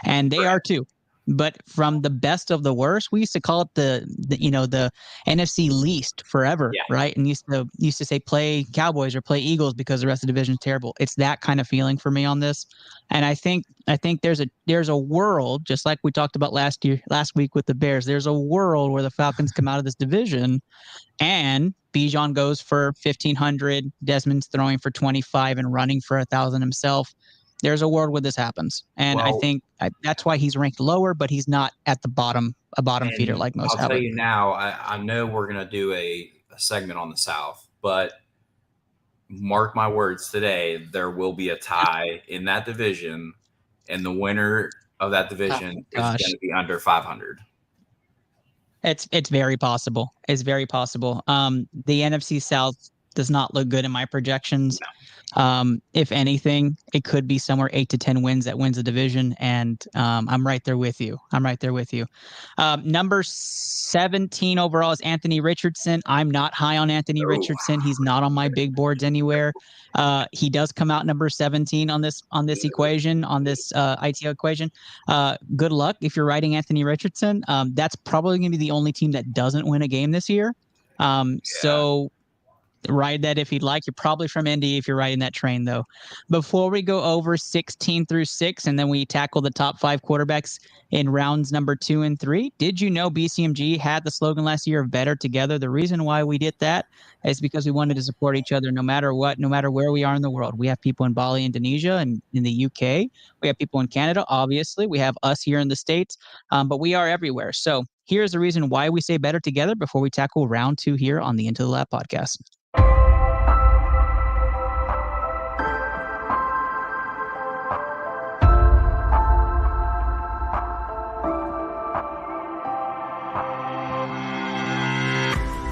and they are too. But from the best of the worst, we used to call it the NFC least forever, right? And used to say play Cowboys or play Eagles because the rest of the division is terrible. It's that kind of feeling for me on this, and I think there's a world, just like we talked about last week with the Bears. There's a world where the Falcons come out of this division, and Bijan goes for 1,500. Desmond's throwing for 25 and running for 1,000 himself. There's a world where this happens, and I think that's why he's ranked lower, but he's not at the bottom feeder like most. I'll tell you now. I know we're gonna do a segment on the South, but mark my words today, there will be a tie in that division, and the winner of that division is going to be under 500. It's very possible. It's very possible. The NFC South does not look good in my projections. If anything, it could be somewhere 8 to 10 wins that wins the division, and I'm right there with you. Number 17 overall is Anthony Richardson. I'm not high on Anthony Richardson. He's not on my big boards anywhere. He does come out number 17 on this equation, on this ITL equation. Good luck if you're writing Anthony Richardson. That's probably going to be the only team that doesn't win a game this year. So ride that if you'd like. You're probably from Indy if you're riding that train, though. Before we go over 16 through 6, and then we tackle the top 5 quarterbacks in rounds number 2 and 3, did you know BCMG had the slogan last year of Better Together? The reason why we did that is because we wanted to support each other no matter what, no matter where we are in the world. We have people in Bali, Indonesia, and in the UK. We have people in Canada, obviously. We have us here in the States, but we are everywhere. So here's the reason why we say Better Together before we tackle round 2 here on the Into the Lab podcast.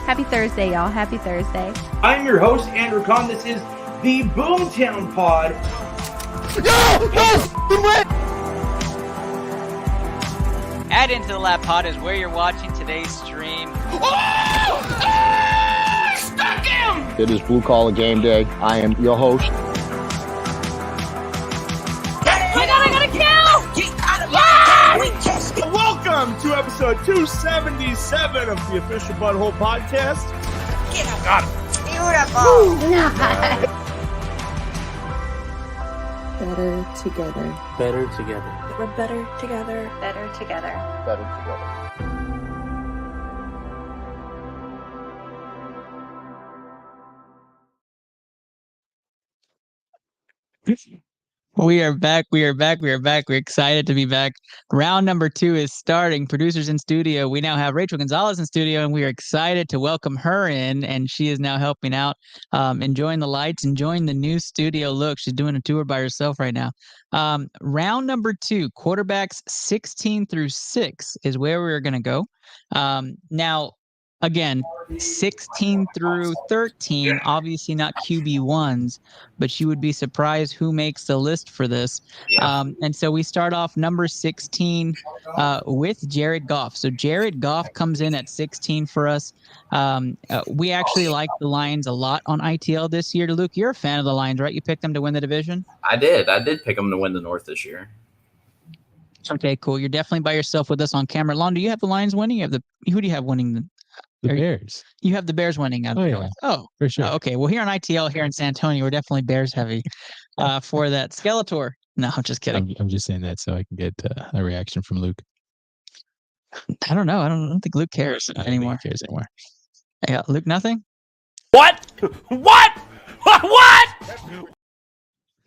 Happy Thursday, y'all. Happy Thursday. I'm your host, Andrew Kahn. This is the Boomtown Pod. Add Into the Lab Pod is where you're watching today's stream. Stuck him! It is Blue Collar Game Day. I am your host. Oh my god, I got a kill! Get out of my Welcome to episode 277 of the Official Butthole Podcast. Get out. Got him. Beautiful. Better together. Better together. We're better together. Better together. Better together. We are back. We're excited to be back. Round number 2 is starting. Producers in studio. We now have Rachel Gonzalez in studio, and we are excited to welcome her in. And she is now helping out, enjoying the lights, enjoying the new studio look. She's doing a tour by herself right now. Round number 2, quarterbacks 16 through 6 is where we're going to go. Now, again, 16 through 13, obviously not QB1s, but you would be surprised who makes the list for this. Yeah. And so we start off number 16 with Jared Goff. So Jared Goff comes in at 16 for us. We actually like the Lions a lot on ITL this year. Luke, you're a fan of the Lions, right? You picked them to win the division? I did pick them to win the North this year. Okay, cool. You're definitely by yourself with us on camera. Lon, do you have the Lions winning? Who do you have winning? The Bears. You have the Bears winning out of the North. Oh, for sure. Okay. Well, here on ITL, here in San Antonio, we're definitely Bears heavy for that. Skeletor. No, I'm just kidding. I'm just saying that so I can get a reaction from Luke. I don't know. I don't think Luke cares anymore. He cares anymore. Yeah, Luke, nothing? What? What? What?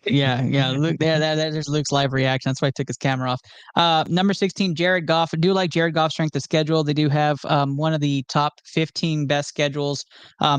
Yeah. Luke, there's Luke's live reaction. That's why I took his camera off. Number 16, Jared Goff. I do like Jared Goff's strength of schedule. They do have one of the top 15 best schedules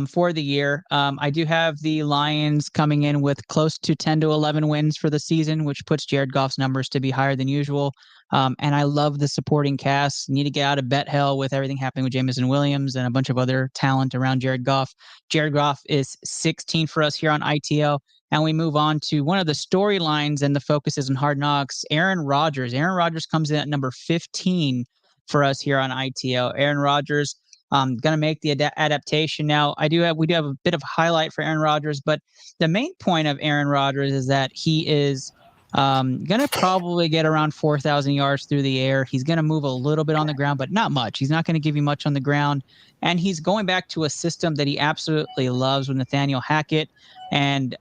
for the year. I do have the Lions coming in with close to 10 to 11 wins for the season, which puts Jared Goff's numbers to be higher than usual. And I love the supporting cast. Need to get out of bet hell with everything happening with Jameson Williams and a bunch of other talent around Jared Goff. Jared Goff is 16 for us here on ITL. And we move on to one of the storylines and the focus is on Hard Knocks, Aaron Rodgers. Aaron Rodgers comes in at number 15 for us here on ITL. Aaron Rodgers going to make the adaptation. Now, we do have a bit of highlight for Aaron Rodgers, but the main point of Aaron Rodgers is that he is going to probably get around 4,000 yards through the air. He's going to move a little bit on the ground, but not much. He's not going to give you much on the ground. And he's going back to a system that he absolutely loves with Nathaniel Hackett. And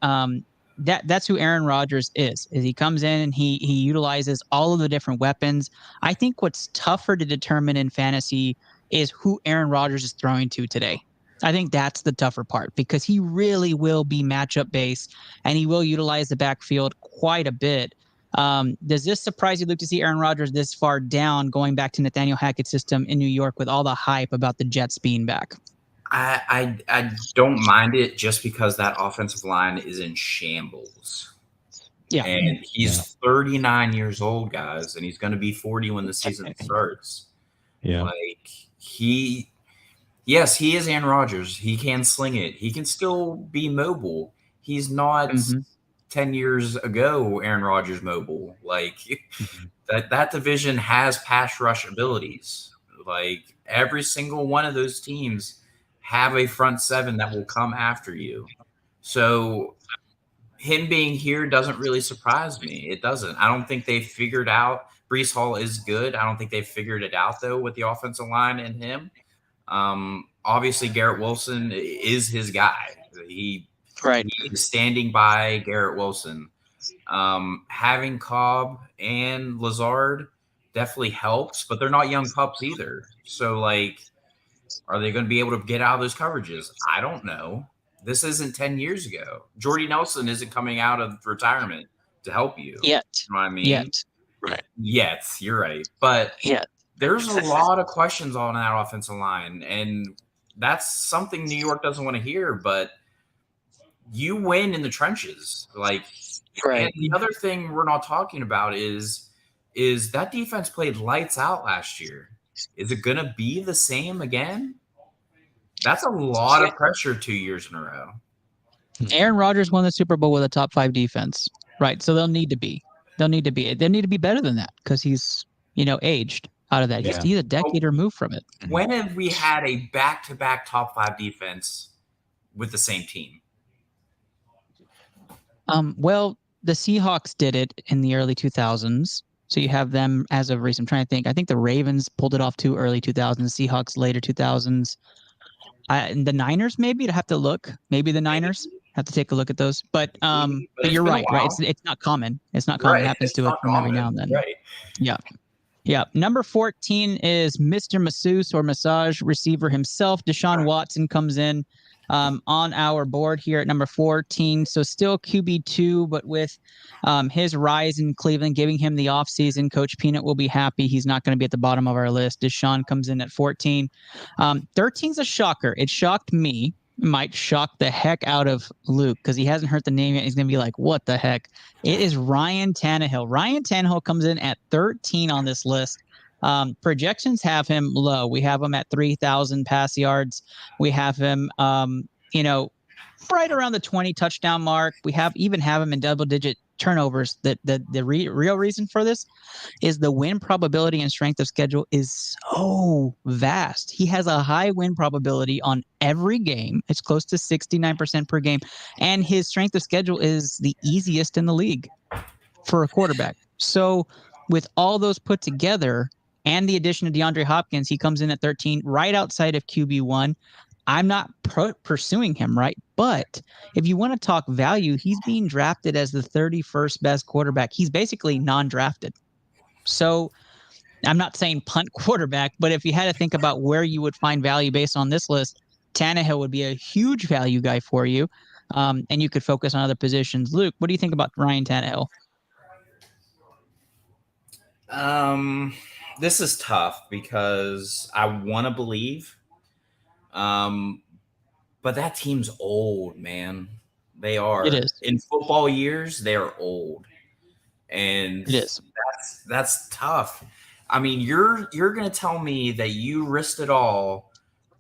that's who Aaron Rodgers is he comes in and he utilizes all of the different weapons. I think what's tougher to determine in fantasy is who Aaron Rodgers is throwing to today. I think that's the tougher part because he really will be matchup based and he will utilize the backfield quite a bit. Does this surprise you, Luke, to see Aaron Rodgers this far down going back to Nathaniel Hackett's system in New York with all the hype about the Jets being back? I don't mind it just because that offensive line is in shambles. Yeah. And he's 39 years old, guys, and he's going to be 40 when the season starts. Yeah. Yes, he is Aaron Rodgers. He can sling it. He can still be mobile. He's not 10 years ago Aaron Rodgers mobile. That division has pass rush abilities. Every single one of those teams have a front seven that will come after you. So him being here doesn't really surprise me. It doesn't. I don't think they figured out Breece Hall is good. I don't think they figured it out though with the offensive line and him. Obviously Garrett Wilson is his guy. He is standing by Garrett Wilson. Having Cobb and Lazard definitely helps, but they're not young pups either. So are they going to be able to get out of those coverages? I don't know. This isn't 10 years ago. Jordy Nelson isn't coming out of retirement to help you. Yet. You know what I mean? Yet. Right. Yet. You're right. But there's a lot of questions on that offensive line, and that's something New York doesn't want to hear, but you win in the trenches. And the other thing we're not talking about is that defense played lights out last year. Is it going to be the same again? That's a lot of pressure 2 years in a row. Aaron Rodgers won the Super Bowl with a top 5 defense, right? So they'll need to be better than that because he's, aged out of that. Yeah. He's a decade removed from it. When have we had a back-to-back top 5 defense with the same team? Well, the Seahawks did it in the early 2000s. So you have them as of recent. I'm trying to think. I think the Ravens pulled it off too early 2000s. Seahawks later 2000s. And the Niners maybe to have to look. Maybe the Niners have to take a look at those. But you're right. Right. It's not common. It's not common. It happens to it from every now and then. Right. Yeah. Yeah. Number 14 is Mr. Masseuse or massage receiver himself. Deshaun Watson comes in. on our board here at number 14. So still QB2, but with his rise in Cleveland, giving him the offseason, Coach Peanut will be happy. He's not going to be at the bottom of our list. Deshaun comes in at 14. 13's a shocker. It shocked me. Might shock the heck out of Luke because he hasn't heard the name yet. He's going to be like, what the heck? It is Ryan Tannehill. Ryan Tannehill comes in at 13 on this list. Projections have him low. We have him at 3,000 pass yards. We have him, right around the 20 touchdown mark. We even have him in double-digit turnovers. The real reason for this is the win probability and strength of schedule is so vast. He has a high win probability on every game. It's close to 69% per game. And his strength of schedule is the easiest in the league for a quarterback. So with all those put together and the addition of DeAndre Hopkins, he comes in at 13, right outside of QB1. I'm not pursuing him, right? But if you want to talk value, he's being drafted as the 31st best quarterback. He's basically non-drafted. So I'm not saying punt quarterback, but if you had to think about where you would find value based on this list, Tannehill would be a huge value guy for you, and you could focus on other positions. Luke, what do you think about Ryan Tannehill? This is tough because I want to believe. But that team's old, man. They are. It is. In football years, they are old. And it is. That's tough. I mean, you're going to tell me that you risked it all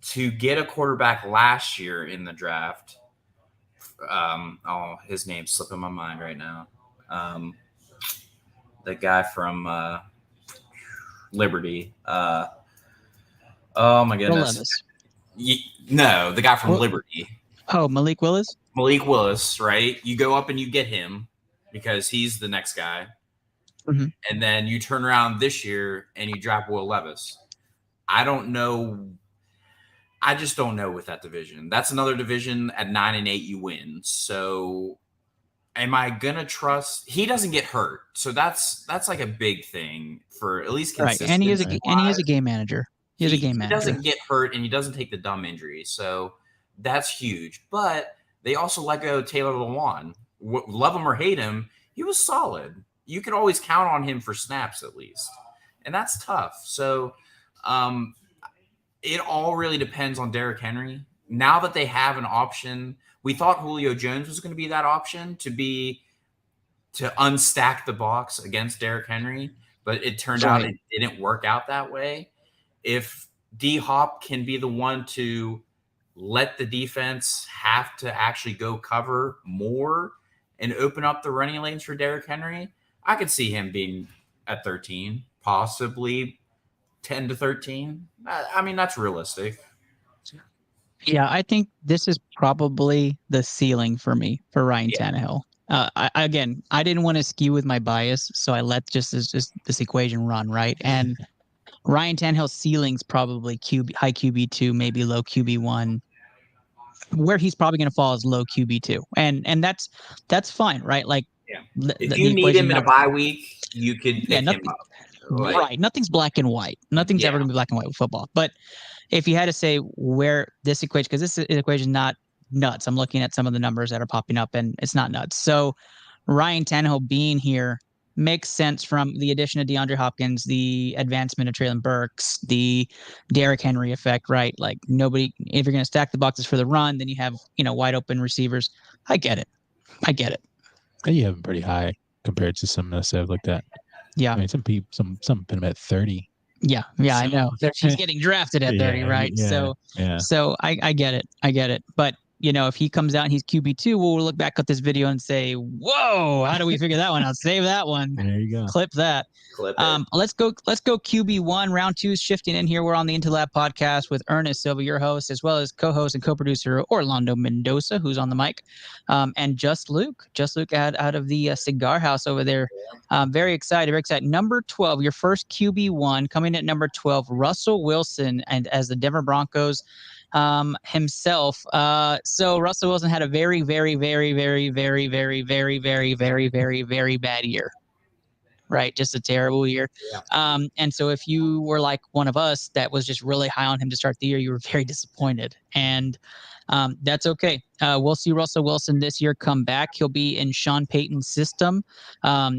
to get a quarterback last year in the draft. His name's slipping my mind right now. The guy from Liberty. Oh my goodness. No, the guy from Liberty. Oh, Malik Willis? Malik Willis, right? You go up and you get him because he's the next guy. Mm-hmm. And then you turn around this year and you draft Will Levis. I don't know. I just don't know with that division. That's another division at 9-8 you win. So am I going to trust? He doesn't get hurt. So that's like a big thing for at least consistency. Right. And he is a game manager. He doesn't get hurt and he doesn't take the dumb injuries. So that's huge. But they also let go Taylor Lewan. Love him or hate him, he was solid. You could always count on him for snaps at least. And that's tough. So it all really depends on Derrick Henry. Now that they have an option, we thought Julio Jones was going to be that option to unstack the box against Derrick Henry. But it turned out it didn't work out that way. If D-Hop can be the one to let the defense have to actually go cover more and open up the running lanes for Derrick Henry, I could see him being at 13, possibly 10 to 13. I mean, that's realistic. Yeah, I think this is probably the ceiling for me for Ryan Tannehill. I didn't want to skew with my bias, so I let just this equation run, right? And Ryan Tannehill's ceiling's probably high QB2, maybe low QB1. Where he's probably going to fall is low QB2, and that's fine, right? Like, if you need him in a bye week, you could pick him up. Right, nothing's black and white. Nothing's ever going to be black and white with football. But if you had to say where this equation, because this equation is not nuts. I'm looking at some of the numbers that are popping up, and it's not nuts. So Ryan Tannehill being here makes sense from the addition of DeAndre Hopkins, the advancement of Treylon Burks, the Derrick Henry effect, right? Like if you're going to stack the boxes for the run, then you have, wide open receivers. I get it. And you have him pretty high compared to some that I've looked at. Yeah. I mean, some put him at 30. Yeah. I know. He's getting drafted at 30, right? So I get it. But if he comes out and he's QB2, we'll look back at this video and say, whoa, how do we figure that one out? Save that one. There you go. Clip that. Let's go QB1. Round 2 is shifting in here. We're on the Interlab podcast with Ernest Silva, your host, as well as co-host and co-producer Orlando Mendoza, who's on the mic, and Just Luke out of the Cigar House over there. Very excited. Number 12, your first QB1 coming at number 12, Russell Wilson, and as the Denver Broncos himself. So Russell Wilson had a very, very, very, very, very, very, very, very, very, very, very bad year. right? Just a terrible year. Yeah. And so if you were like one of us that was just really high on him to start the year, you were very disappointed. And that's okay. We'll see Russell Wilson this year come back. He'll be in Sean Payton's system.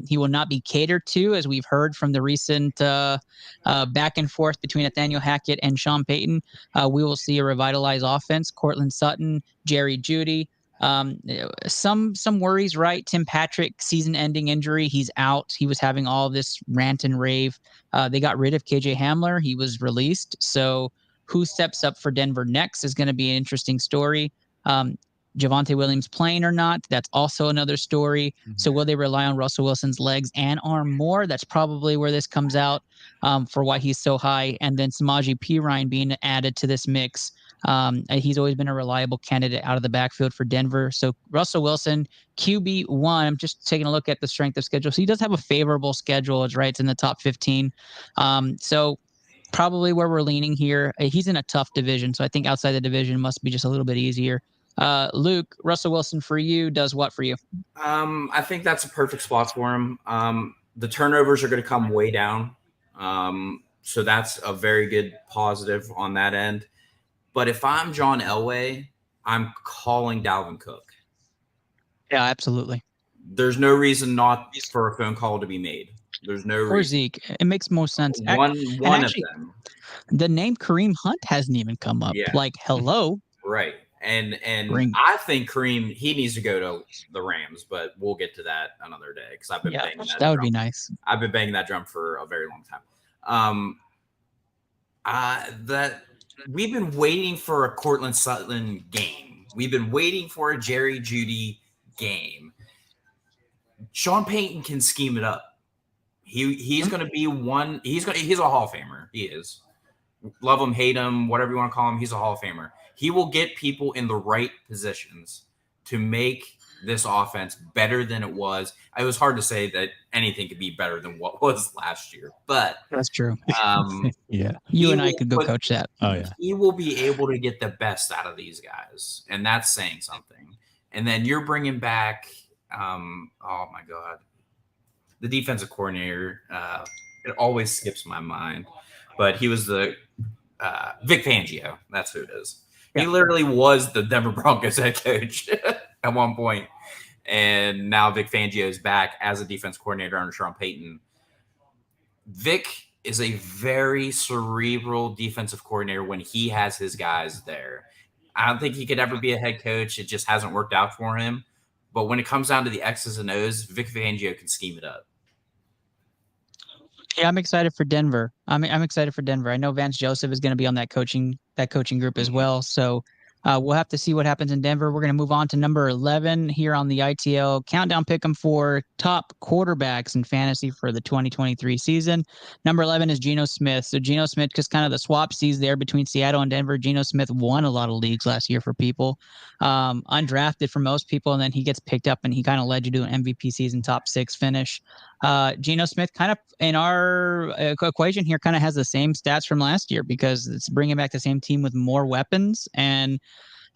He will not be catered to, as we've heard from the recent back and forth between Nathaniel Hackett and Sean Payton. We will see a revitalized offense. Cortland Sutton, Jerry Jeudy. Some worries, right? Tim Patrick, season-ending injury. He's out. He was having all this rant and rave. They got rid of KJ Hamler. He was released. So who steps up for Denver next is going to be an interesting story. Javonte Williams playing or not, that's also another story. So will they rely on Russell Wilson's legs and arm more? That's probably where this comes out for why he's so high. And then Samaje Perine being added to this mix. He's always been a reliable candidate out of the backfield for Denver. So Russell Wilson, QB1. I'm just taking a look at the strength of schedule. So he does have a favorable schedule. It's right. It's in the top 15. So probably where we're leaning here. He's in a tough division. So I think outside the division must be just a little bit easier. Luke, Russell Wilson for you does what for you? I think that's a perfect spot for him. The turnovers are going to come way down. So that's a very good positive on that end. But if I'm John Elway, I'm calling Dalvin Cook. Yeah, absolutely. There's no reason not for a phone call to be made. There's no reason. Or Zeke. It makes more sense. One actually, of them. The name Kareem Hunt hasn't even come up. Yeah. Like, hello. Right. And I think Kareem, he needs to go to the Rams, but we'll get to that another day because I've been banging that. That would be nice. I've been banging that drum for a very long time. That we've been waiting for a Cortland Sutton game. We've been waiting for a Jerry Jeudy game. Sean Payton can scheme it up. He's going to be one. He's a Hall of Famer. He is. Love him, hate him, whatever you want to call him. He's a Hall of Famer. He will get people in the right positions to make this offense better than it was. It was hard to say that anything could be better than what was last year, but that's true. Yeah, you and I could go coach that. Oh yeah, he will be able to get the best out of these guys, and that's saying something. And then you're bringing back, oh my God, the defensive coordinator. It always skips my mind, but he was the Vic Fangio. That's who it is. He literally was the Denver Broncos head coach at one point. And now Vic Fangio is back as a defense coordinator under Sean Payton. Vic is a very cerebral defensive coordinator when he has his guys there. I don't think he could ever be a head coach. It just hasn't worked out for him. But when it comes down to the X's and O's, Vic Fangio can scheme it up. Yeah, I'm excited for Denver. I'm excited for Denver. I know Vance Joseph is going to be on that coaching group as well. So we'll have to see what happens in Denver. We're going to move on to number 11 here on the ITL countdown pick'em for top quarterbacks in fantasy for the 2023 season. Number 11 is Geno Smith. So Geno Smith, just kind of the swap seas there between Seattle and Denver. Geno Smith won a lot of leagues last year for people, undrafted for most people, and then he gets picked up and he kind of led you to an MVP season, top 6 finish. Geno Smith kind of in our equation here kind of has the same stats from last year because it's bringing back the same team with more weapons. And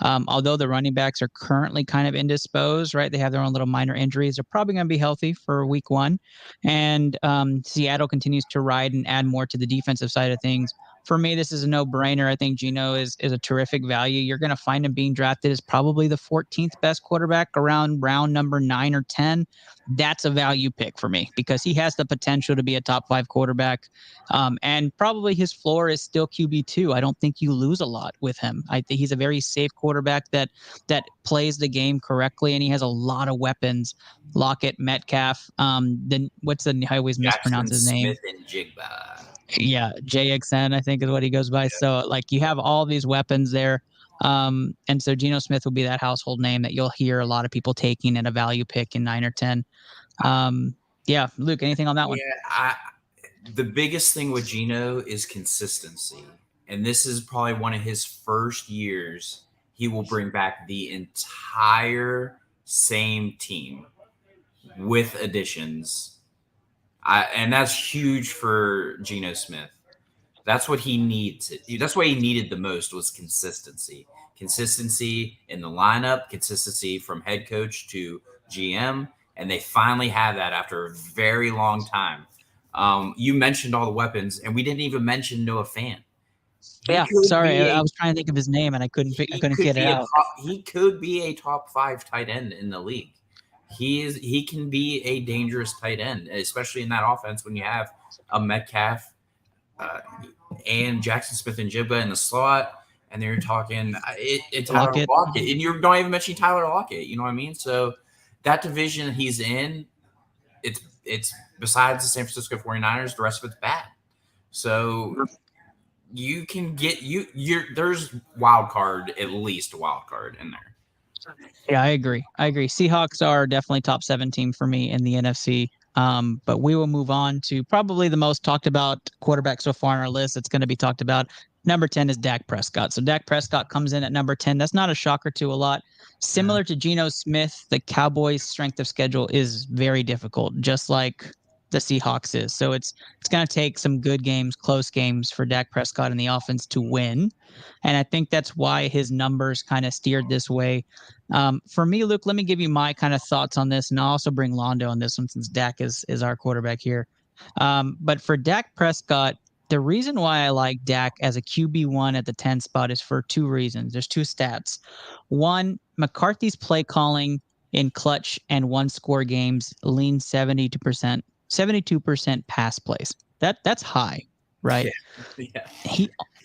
although the running backs are currently kind of indisposed, right? They have their own little minor injuries. They're probably going to be healthy for week 1. And Seattle continues to ride and add more to the defensive side of things. For me, this is a no-brainer. I think Geno is a terrific value. You're going to find him being drafted as probably the 14th best quarterback around round number 9 or 10. That's a value pick for me because he has the potential to be a top 5 quarterback. And probably his floor is still QB2. I don't think you lose a lot with him. I think he's a very safe quarterback that plays the game correctly, and he has a lot of weapons. Lockett, Metcalf. Then what's the? I always mispronounce his name. Smith and Jigba. Yeah, JXN, I think is what he goes by. So like you have all these weapons there. And so Geno Smith will be that household name that you'll hear a lot of people taking at a value pick in 9 or 10. Yeah, Luke, anything on that one? Yeah, the biggest thing with Geno is consistency. And this is probably one of his first years he will bring back the entire same team with additions. And that's huge for Geno Smith. That's what he needs. That's what he needed the most was consistency. Consistency in the lineup, consistency from head coach to GM, and they finally have that after a very long time. You mentioned all the weapons, and we didn't even mention Noah Fant. Sorry, I was trying to think of his name and I couldn't get it out. He could be a top 5 tight end in the league. He can be a dangerous tight end, especially in that offense when you have a Metcalf and Jackson Smith and Jigba in the slot, and then you're talking Tyler Lockett, and you're not even mentioning Tyler Lockett. You know what I mean? So that division he's in, it's besides the San Francisco 49ers, the rest of it's bad. So you can get there's at least wild card in there. Yeah, I agree. Seahawks are definitely top 7 team for me in the NFC. But we will move on to probably the most talked about quarterback so far on our list. It's going to be talked about. Number 10 is Dak Prescott. So Dak Prescott comes in at number 10. That's not a shocker to a lot. Similar to Geno Smith, the Cowboys' strength of schedule is very difficult, just like the Seahawks is. So it's going to take some good games, close games for Dak Prescott and the offense to win. And I think that's why his numbers kind of steered this way. For me, Luke, let me give you my kind of thoughts on this, and I'll also bring Londo on this one since Dak is our quarterback here. But for Dak Prescott, the reason why I like Dak as a QB1 at the 10 spot is for 2 reasons. There's 2 stats. One, McCarthy's play calling in clutch and 1-score games leans 72% pass plays. That's high, right? Yeah.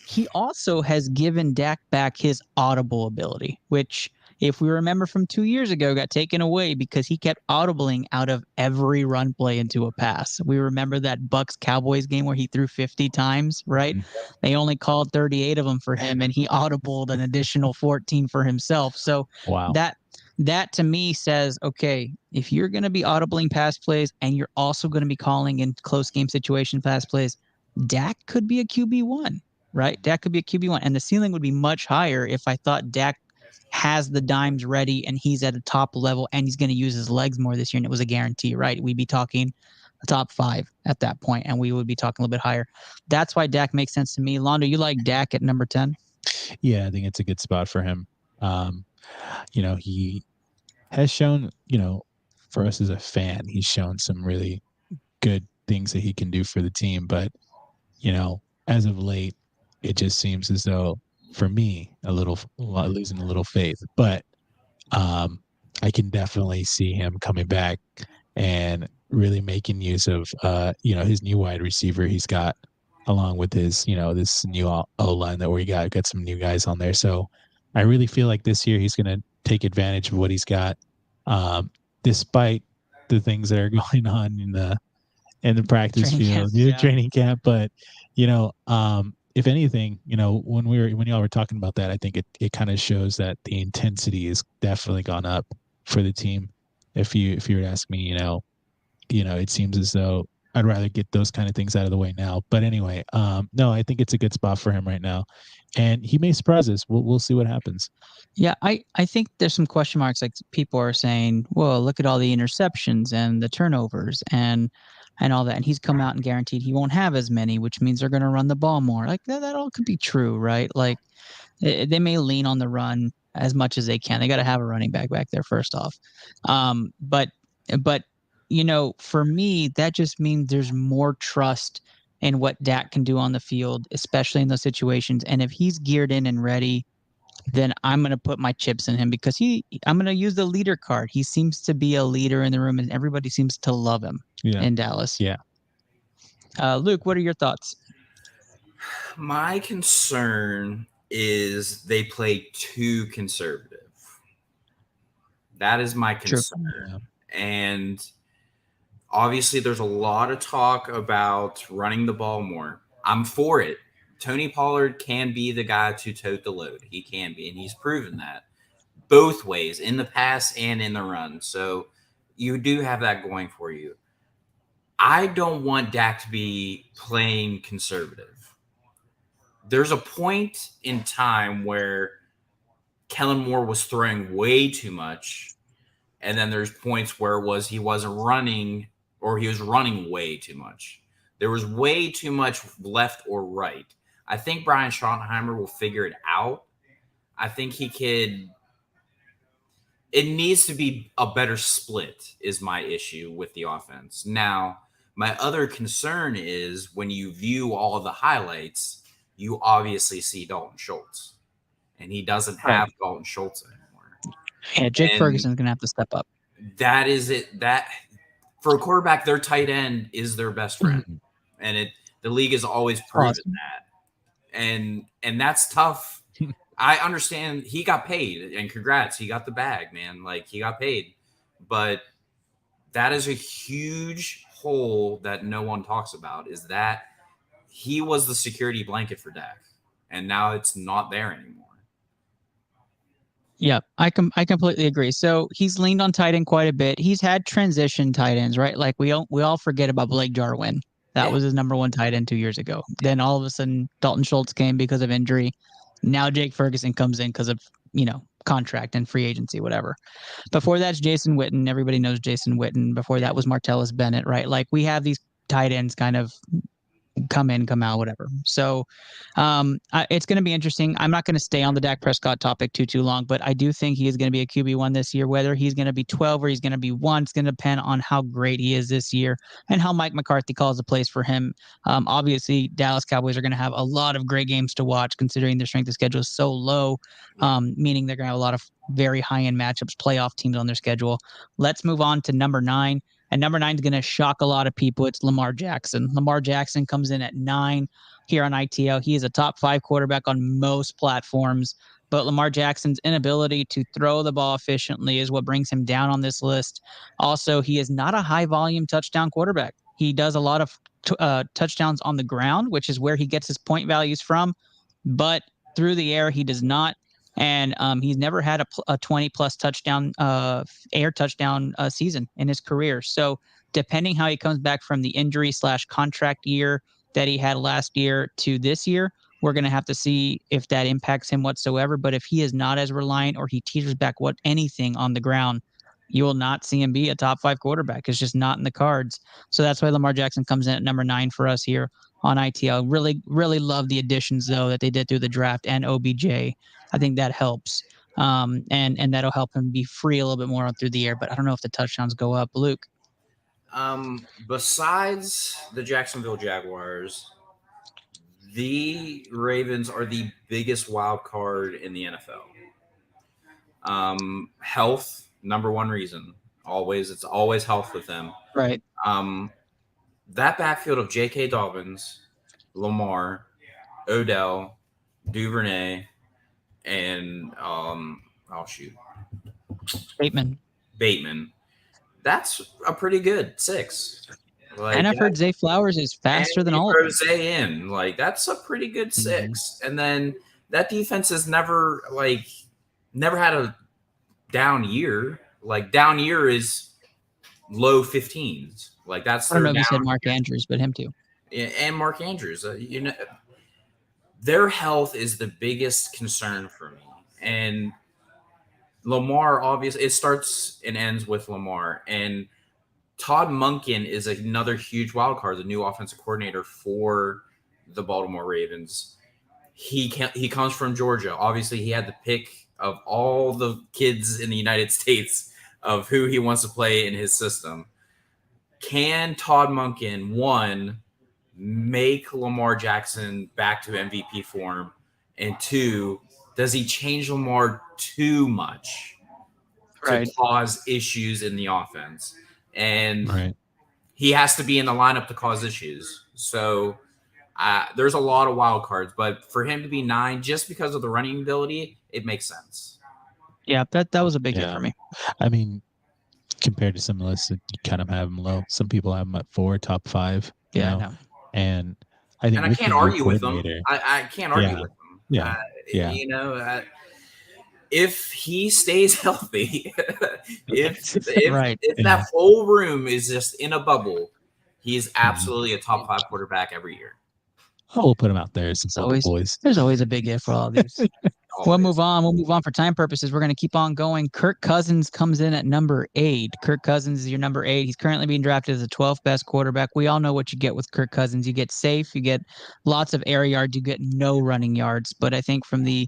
He also has given Dak back his audible ability, which, if we remember from 2 years ago, got taken away because he kept audibling out of every run play into a pass. We remember that Bucks-Cowboys game where he threw 50 times, right? Mm-hmm. They only called 38 of them for him, and he audibled an additional 14 for himself. So that to me says, okay, if you're going to be audibling pass plays and you're also going to be calling in close game situation pass plays, Dak could be a QB1, right? Dak could be a QB1. And the ceiling would be much higher if I thought Dak has the dimes ready and he's at a top level and he's going to use his legs more this year, and it was a guarantee, right? We'd be talking a top 5 at that point, and we would be talking a little bit higher. That's why Dak makes sense to me. Londo, you like Dak at number 10? Yeah, I think it's a good spot for him. He has shown, for us as a fan, he's shown some really good things that he can do for the team. But, as of late, it just seems as though, for me, losing a little faith. But I can definitely see him coming back and really making use of, his new wide receiver he's got, along with his, this new O-line that we got some new guys on there. So I really feel like this year he's going to take advantage of what he's got, despite the things that are going on in the practice field, training camp. But, if anything, when y'all were talking about that, I think it kind of shows that the intensity has definitely gone up for the team. If you were to ask me, it seems as though I'd rather get those kind of things out of the way now. But anyway, no, I think it's a good spot for him right now, and he may surprise us. We'll see what happens. Yeah, I think there's some question marks. Like, people are saying, well, look at all the interceptions and the turnovers and all that. And he's come out and guaranteed he won't have as many, which means they're going to run the ball more. Like, that all could be true, right? Like, they may lean on the run as much as they can. They got to have a running back there first off. But for me, that just means there's more trust in what Dak can do on the field, especially in those situations. And if he's geared in and ready, then I'm going to put my chips in him because I'm going to use the leader card. He seems to be a leader in the room, and everybody seems to love him in Dallas. Yeah. Luke, what are your thoughts? My concern is they play too conservative. That is my concern. True. And obviously there's a lot of talk about running the ball more. I'm for it. Tony Pollard can be the guy to tote the load. He can be, and he's proven that both ways, in the pass and in the run. So you do have that going for you. I don't want Dak to be playing conservative. There's a point in time where Kellen Moore was throwing way too much, and then there's points where he wasn't running, or he was running way too much. There was way too much left or right. I think Brian Schottenheimer will figure it out. I think he could it needs to be a better split is my issue with the offense. Now, my other concern is when you view all of the highlights, you obviously see Dalton Schultz, and he doesn't have Dalton Schultz anymore. Yeah, Jake Ferguson's going to have to step up. That is it. That for a quarterback, their tight end is their best friend, and the league has always proven that. And that's tough. I understand he got paid, and congrats, he got the bag, man. Like, he got paid, but that is a huge hole that no one talks about. Is that he was the security blanket for Dak, and now it's not there anymore. Yeah, I completely agree. So he's leaned on tight end quite a bit. He's had transition tight ends, right? Like we all forget about Blake Jarwin. That was his number one tight end 2 years ago. Then all of a sudden, Dalton Schultz came because of injury. Now Jake Ferguson comes in because of contract and free agency, whatever. Before that's Jason Witten. Everybody knows Jason Witten. Before that was Martellus Bennett, right? Like we have these tight ends kind of come in, come out, whatever. So it's going to be interesting. I'm not going to stay on the Dak Prescott topic too long, but I do think he is going to be a QB1 this year. Whether he's going to be 12 or he's going to be 1, it's going to depend on how great he is this year and how Mike McCarthy calls the plays for him. Obviously, Dallas Cowboys are going to have a lot of great games to watch considering their strength of schedule is so low, meaning they're going to have a lot of very high-end matchups, playoff teams on their schedule. Let's move on to number 9. And number 9 is going to shock a lot of people. It's Lamar Jackson. Lamar Jackson comes in at 9 here on ITL. He is a top 5 quarterback on most platforms, but Lamar Jackson's inability to throw the ball efficiently is what brings him down on this list. Also, he is not a high-volume touchdown quarterback. He does a lot of touchdowns on the ground, which is where he gets his point values from, but through the air, he does not. And he's never had a 20-plus touchdown air touchdown season in his career. So depending how he comes back from the injury/contract year that he had last year to this year, we're going to have to see if that impacts him whatsoever. But if he is not as reliant or he teeters back anything on the ground, you will not see him be a top 5 quarterback. It's just not in the cards. So that's why Lamar Jackson comes in at number 9 for us here on ITL. Really, really love the additions, though, that they did through the draft and OBJ. I think that helps. And that'll help him be free a little bit more through the air. But I don't know if the touchdowns go up. Luke? Besides the Jacksonville Jaguars, the Ravens are the biggest wild card in the NFL. Health, number one reason. It's always health with them. Right. That backfield of J.K. Dobbins, Lamar, Odell, Duvernay, and Bateman. That's a pretty good 6. And I've heard Zay Flowers is faster than all of them. Zay in. Like, that's a pretty good 6. And then that defense has never had a down year. Like, down year is low 15s. Like, that's I don't know if you said Mark Andrews, but him too. Yeah, and Mark Andrews. Their health is the biggest concern for me. And Lamar, obviously, it starts and ends with Lamar. And Todd Monken is another huge wild card, the new offensive coordinator for the Baltimore Ravens. He comes from Georgia. Obviously, he had the pick of all the kids in the United States of who he wants to play in his system. Can Todd Monken, 1, make Lamar Jackson back to MVP form? And 2, does he change Lamar too much to cause issues in the offense? And he has to be in the lineup to cause issues. So there's a lot of wild cards, but for him to be 9 just because of the running ability, it makes sense. Yeah, that was a big hit for me. I mean, compared to some lists, you kind of have him low. Some people have him at 4, top 5. Yeah, I know. And I think I can't argue with them. I can't argue with them. Yeah. If he stays healthy, if that whole room is just in a bubble, he's absolutely a top 5 quarterback every year. Oh, we'll put him out there. Boys. There's always a big if for all these. We'll move on. We'll move on for time purposes. We're going to keep on going. Kirk Cousins comes in at number 8. Kirk Cousins is your number 8. He's currently being drafted as the 12th best quarterback. We all know what you get with Kirk Cousins. You get safe. You get lots of air yards. You get no running yards. But I think from the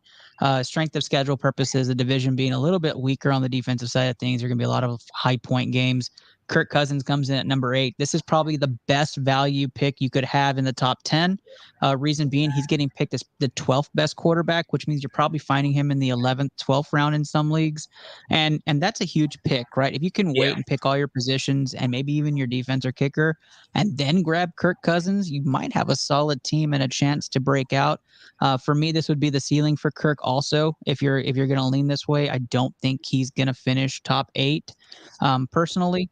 strength of schedule purposes, the division being a little bit weaker on the defensive side of things, there are going to be a lot of high point games. Kirk Cousins comes in at number 8. This is probably the best value pick you could have in the top 10. Reason being, he's getting picked as the 12th best quarterback, which means you're probably finding him in the 11th, 12th round in some leagues. And that's a huge pick, right? If you can wait and pick all your positions and maybe even your defense or kicker and then grab Kirk Cousins, you might have a solid team and a chance to break out. For me, this would be the ceiling for Kirk also. If you're going to lean this way, I don't think he's going to finish top 8 personally.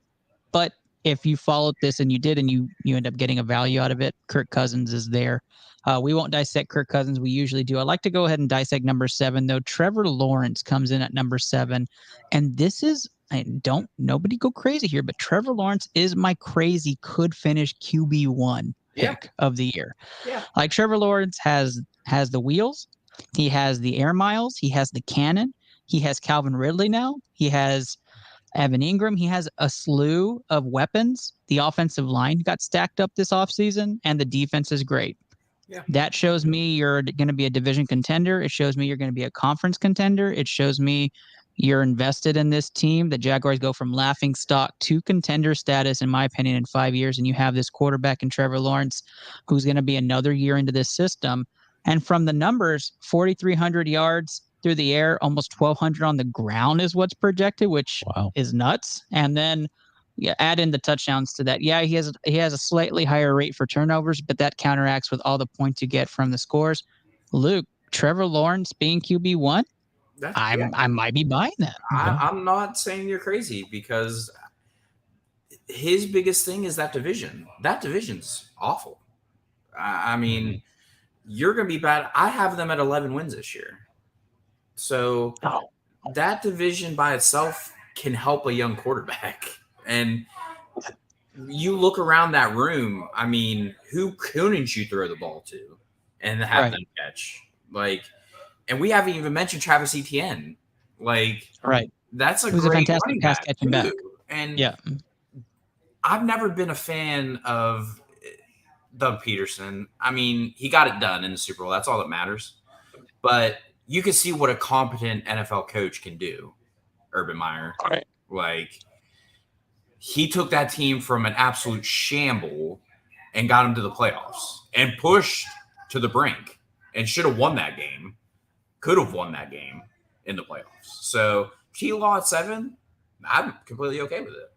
But if you followed this and you did and you end up getting a value out of it, Kirk Cousins is there. We won't dissect Kirk Cousins. We usually do. I like to go ahead and dissect number 7, though. Trevor Lawrence comes in at number 7. And this is, nobody go crazy here, but Trevor Lawrence is my crazy could finish QB1 pick of the year. Yeah. Like Trevor Lawrence has the wheels. He has the air miles. He has the cannon. He has Calvin Ridley now. He has Evan Ingram. He has a slew of weapons. The offensive line got stacked up this offseason, and the defense is great. Yeah. That shows me you're going to be a division contender. It shows me you're going to be a conference contender. It shows me you're invested in this team. The Jaguars go from laughing stock to contender status, in my opinion, in 5 years, and you have this quarterback in Trevor Lawrence who's going to be another year into this system. And from the numbers, 4,300 yards through the air, almost 1,200 on the ground is what's projected, which is nuts. And then add in the touchdowns to that. Yeah, he has a slightly higher rate for turnovers, but that counteracts with all the points you get from the scores. Luke, Trevor Lawrence being QB1, I might be buying that. I'm not saying you're crazy because his biggest thing is that division. That division's awful. I mean, you're going to be bad. I have them at 11 wins this year. So that division by itself can help a young quarterback. And you look around that room, I mean, who couldn't you throw the ball to and have them catch? Like, and we haven't even mentioned Travis Etienne. Like, that's a great fantastic pass catching back. And I've never been a fan of Doug Peterson. I mean, he got it done in the Super Bowl. That's all that matters. But you can see what a competent NFL coach can do, Urban Meyer. Like, he took that team from an absolute shamble and got them to the playoffs and pushed to the brink and should have won that game. Could have won that game in the playoffs. So, T-Law at 7, I'm completely okay with it.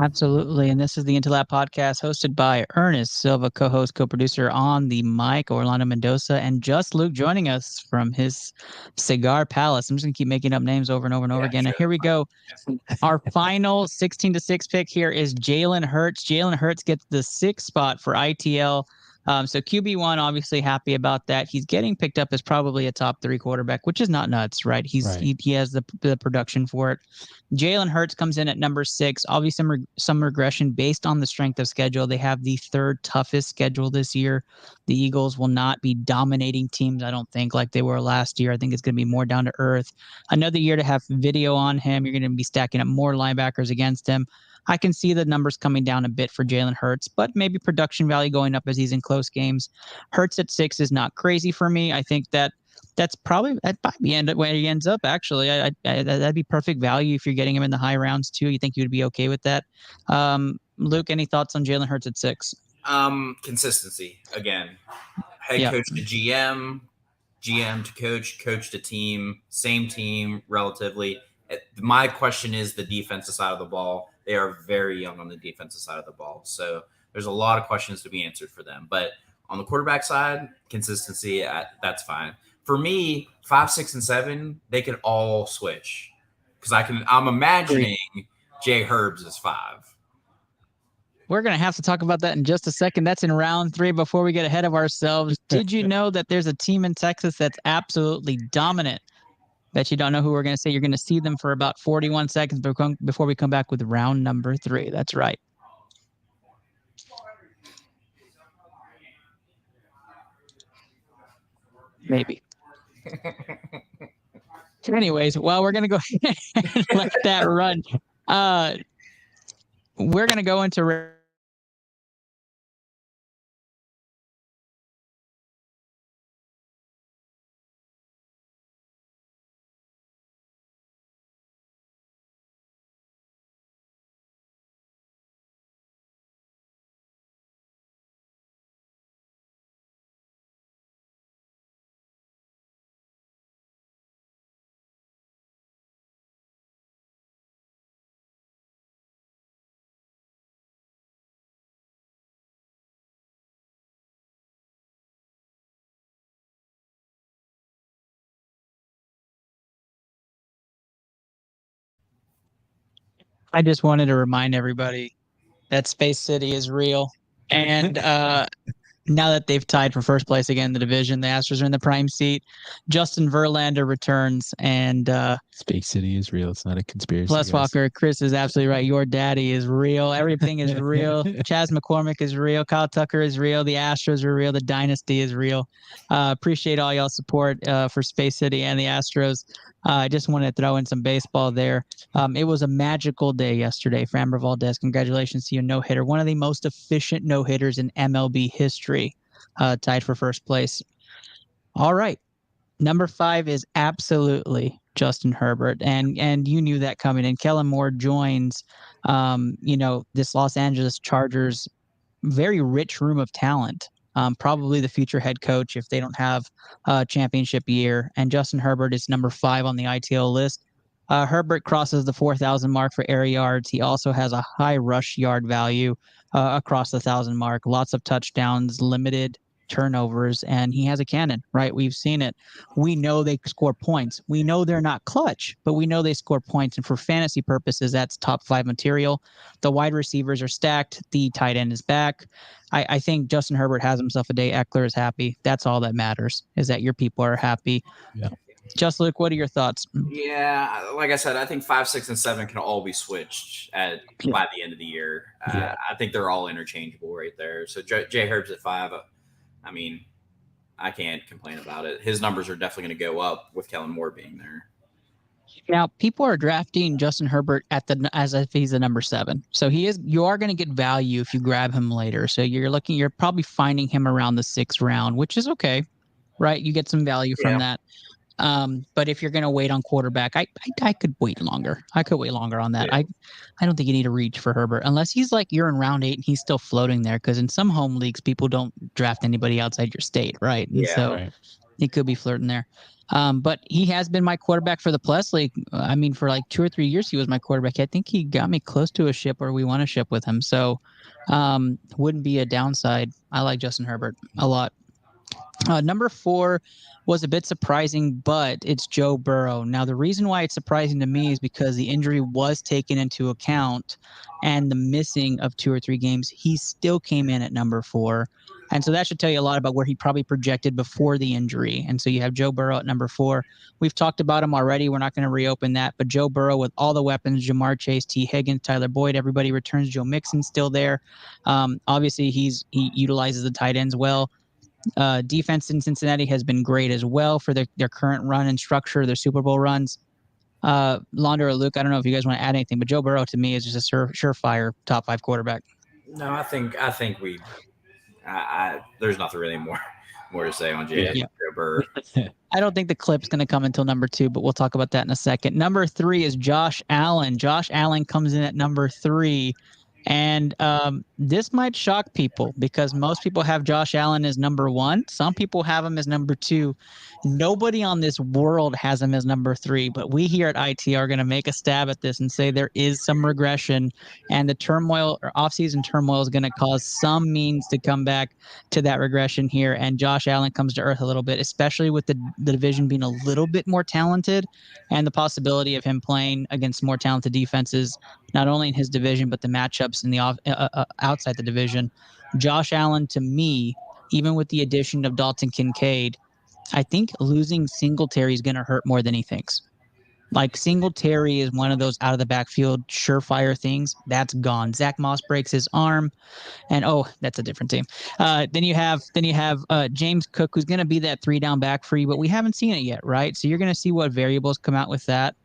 Absolutely. And this is the Interlap podcast hosted by Ernest Silva, co-host, co-producer on the mic, Orlando Mendoza, and just Luke joining us from his cigar palace. I'm just going to keep making up names over and over and over again. And here we go. Our final 16-6 pick here is Jalen Hurts. Jalen Hurts gets the 6th spot for ITL. So QB1, obviously happy about that. He's getting picked up as probably a top 3 quarterback, which is not nuts, right? He has the production for it. Jalen Hurts comes in at number 6. Obviously, some regression based on the strength of schedule. They have the 3rd toughest schedule this year. The Eagles will not be dominating teams, I don't think, like they were last year. I think it's going to be more down to earth. Another year to have video on him. You're going to be stacking up more linebackers against him. I can see the numbers coming down a bit for Jalen Hurts, but maybe production value going up as he's in close games. Hurts at 6 is not crazy for me. I think that's probably that might be where he ends up, actually. That'd be perfect value if you're getting him in the high rounds, too. You think you would be okay with that? Luke, any thoughts on Jalen Hurts at 6? Consistency, again. Head coach to GM, GM to coach to team, same team relatively. My question is the defensive side of the ball. They are very young on the defensive side of the ball. So there's a lot of questions to be answered for them. But on the quarterback side, consistency, that's fine. For me, 5, 6, and 7, they could all switch. Because I'm imagining Jay Herbs is 5. We're going to have to talk about that in just a second. That's in round 3 before we get ahead of ourselves. Did you know that there's a team in Texas that's absolutely dominant? Bet you don't know who we're going to say. You're going to see them for about 41 seconds before we come back with round number 3. That's right. Maybe. Anyways, well, we're gonna go ahead and let that run. We're gonna go into I just wanted to remind everybody that Space City is real. And now that they've tied for first place again in the division, the Astros are in the prime seat. Justin Verlander returns, and Space City is real. It's not a conspiracy. Plus, Walker, Chris is absolutely right. Your daddy is real. Everything is real. Chas McCormick is real. Kyle Tucker is real. The Astros are real. The dynasty is real. Appreciate all y'all's support for Space City and the Astros. I just wanted to throw in some baseball there. It was a magical day yesterday for Amber Valdez. Congratulations to you, no-hitter. One of the most efficient no-hitters in MLB history, tied for first place. All right. Number 5 is absolutely Justin Herbert, and you knew that coming in. Kellen Moore joins, this Los Angeles Chargers very rich room of talent. Probably the future head coach if they don't have a championship year. And Justin Herbert is number 5 on the ITL list. Herbert crosses the 4,000 mark for air yards. He also has a high rush yard value across the 1,000 mark. Lots of touchdowns, limited turnovers, and he has a cannon, right? We've seen it. We know they score points. We know they're not clutch, but we know they score points. And for fantasy purposes, that's top 5 material. The wide receivers are stacked. The tight end is back. I think Justin Herbert has himself a day. Eckler is happy. That's all that matters, is that your people are happy. Yeah. Just Luke, what are your thoughts? Yeah, like I said, I think 5, 6, and 7 can all be switched by the end of the year. I think they're all interchangeable right there. So Jay Herb's at 5. I mean, I can't complain about it. His numbers are definitely going to go up with Kellen Moore being there. Now, people are drafting Justin Herbert as if he's the number 7. So you are going to get value if you grab him later. So you're probably finding him around the 6th round, which is okay, right? You get some value from that. But if you're going to wait on quarterback, I could wait longer. I could wait longer on that. Yeah. I don't think you need to reach for Herbert unless he's like you're in round 8 and he's still floating there. Because in some home leagues, people don't draft anybody outside your state, right? And he could be flirting there. But he has been my quarterback for the Plus League. I mean, for like 2 or 3 years, he was my quarterback. I think he got me close to a ship where we won a ship with him. So wouldn't be a downside. I like Justin Herbert a lot. Number 4 was a bit surprising, but it's Joe Burrow. Now, the reason why it's surprising to me is because the injury was taken into account and the missing of 2 or 3 games. He still came in at number 4. And so that should tell you a lot about where he probably projected before the injury. And so you have Joe Burrow at number 4. We've talked about him already. We're not going to reopen that. But Joe Burrow with all the weapons, Jamar Chase, T. Higgins, Tyler Boyd, everybody returns. Joe Mixon still there. Obviously, he utilizes the tight ends well. Defense in Cincinnati has been great as well for their current run and structure, their Super Bowl runs. Launder or Luke, I don't know if you guys want to add anything, but Joe Burrow to me is just a surefire top 5 quarterback. No, I think there's nothing really more to say on Joe Burrow. I don't think the clip's going to come until number 2, but we'll talk about that in a second. Number 3 is Josh Allen. Josh Allen comes in at number 3. And this might shock people because most people have Josh Allen as number 1. Some people have him as number 2. Nobody on this world has him as number 3. But we here at IT are going to make a stab at this and say there is some regression. And the turmoil or offseason turmoil is going to cause some means to come back to that regression here. And Josh Allen comes to earth a little bit, especially with the division being a little bit more talented and the possibility of him playing against more talented defenses, not only in his division, but the matchups in the outside the division. Josh Allen, to me, even with the addition of Dalton Kincaid, I think losing Singletary is going to hurt more than he thinks. Like Singletary is one of those out of the backfield surefire things. That's gone. Zach Moss breaks his arm, and that's a different team. Then you have James Cook, who's going to be that 3-down back for you, but we haven't seen it yet, right? So you're going to see what variables come out with that.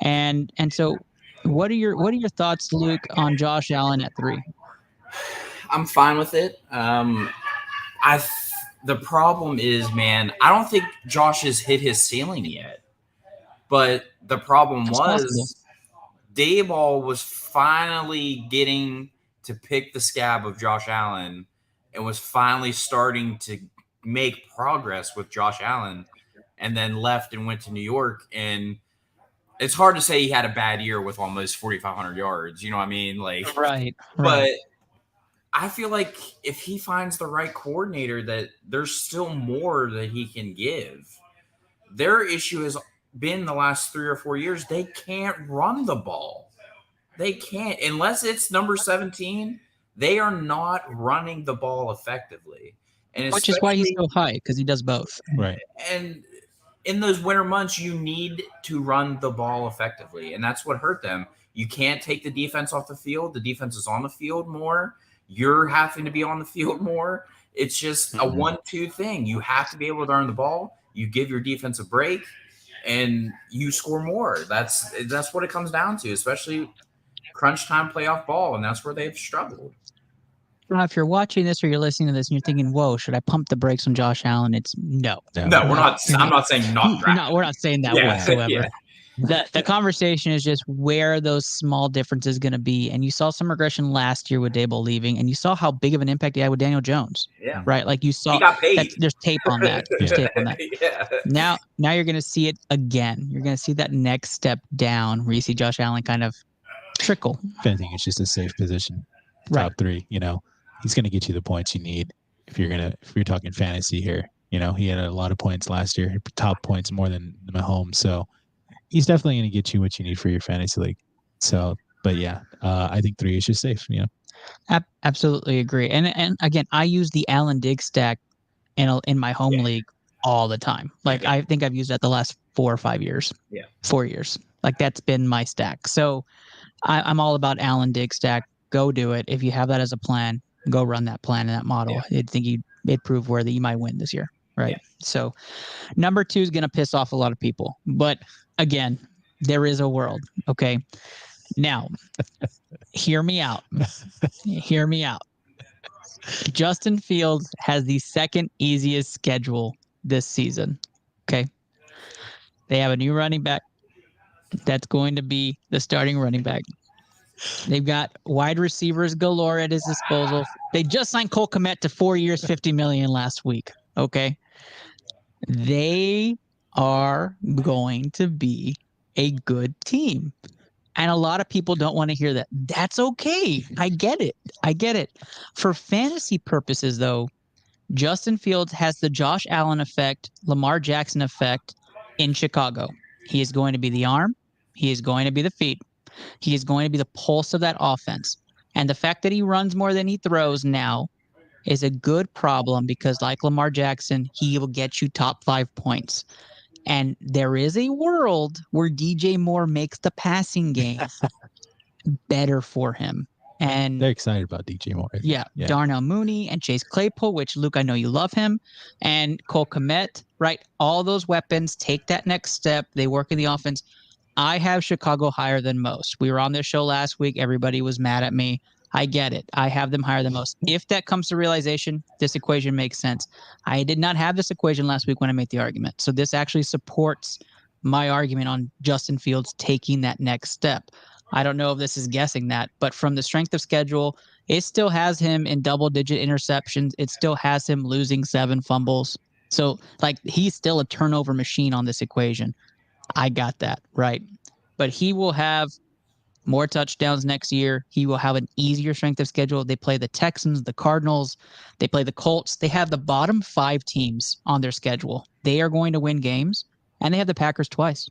And so, what are your thoughts, Luke, on Josh Allen at 3? I'm fine with it. The problem is, man, I don't think Josh has hit his ceiling yet. But the problem was Dayball was finally getting to pick the scab of Josh Allen and was finally starting to make progress with Josh Allen, and then left and went to New York. And it's hard to say he had a bad year with almost 4,500 yards. You know what I mean? Like, right. But I feel like if he finds the right coordinator, that there's still more that he can give. Their issue has been the last 3 or 4 years, they can't run the ball. They can't. Unless it's number 17, they are not running the ball effectively. And which is why he's so high, because he does both. Right. And in those winter months, you need to run the ball effectively. And that's what hurt them. You can't take the defense off the field. The defense is on the field more. You're having to be on the field more. It's just a 1-2 thing. You have to be able to run the ball. You give your defense a break, and you score more. That's what it comes down to, especially crunch time playoff ball, and that's where they've struggled. Now, if you're watching this or you're listening to this and you're thinking, "Whoa, should I pump the brakes on Josh Allen?" It's no. We're not. I'm not saying not. No, we're not saying that whatsoever. Yeah. The conversation is just where are those small differences going to be. And you saw some regression last year with Daboll leaving, and you saw how big of an impact he had with Daniel Jones. Yeah. Right? Like you saw, he got paid. there's tape on that. There's tape on that. Yeah. Now you're going to see it again. You're going to see that next step down where you see Josh Allen kind of trickle. If anything, it's just a safe position. Top 3, he's going to get you the points you need. If you're talking fantasy here, he had a lot of points last year, top points more than Mahomes. So he's definitely going to get you what you need for your fantasy league. So, but yeah, I think 3 is just safe. Absolutely agree. And again, I use the Allen Diggs stack in my home league all the time. Like I think I've used that the last 4 or 5 years. Yeah, 4 years. Like that's been my stack. So I'm all about Allen Diggs stack. Go do it. If you have that as a plan, go run that plan and that model. I think it'd prove worthy. You might win this year. Right. Yeah. So number 2 is going to piss off a lot of people. But again, there is a world. Okay. Now, hear me out. Hear me out. Justin Fields has the second easiest schedule this season. Okay. They have a new running back that's going to be the starting running back. They've got wide receivers galore at his disposal. They just signed Cole Kmet to 4 years, $50 million last week. Okay. They are going to be a good team. And a lot of people don't want to hear that. That's okay. I get it. For fantasy purposes, though, Justin Fields has the Josh Allen effect, Lamar Jackson effect in Chicago. He is going to be the arm. He is going to be the feet. He is going to be the pulse of that offense. And the fact that he runs more than he throws now is a good problem because, like Lamar Jackson, he will get you top 5 points. And there is a world where DJ Moore makes the passing game better for him. And they're excited about DJ Moore. Yeah. Darnell Mooney and Chase Claypool, which, Luke, I know you love him, and Cole Kmet, right? All those weapons take that next step. They work in the offense. I have Chicago higher than most. We were on this show last week. Everybody was mad at me. I get it. I have them higher than most. If that comes to realization, this equation makes sense. I did not have this equation last week when I made the argument. So this actually supports my argument on Justin Fields taking that next step. I don't know if this is guessing that, but from the strength of schedule, it still has him in double-digit interceptions. It still has him losing 7 fumbles. So, like, he's still a turnover machine on this equation. I got that, right? But he will have more touchdowns next year. He will have an easier strength of schedule. They play the Texans, the Cardinals. They play the Colts. They have the bottom 5 teams on their schedule. They are going to win games, and they have the Packers twice.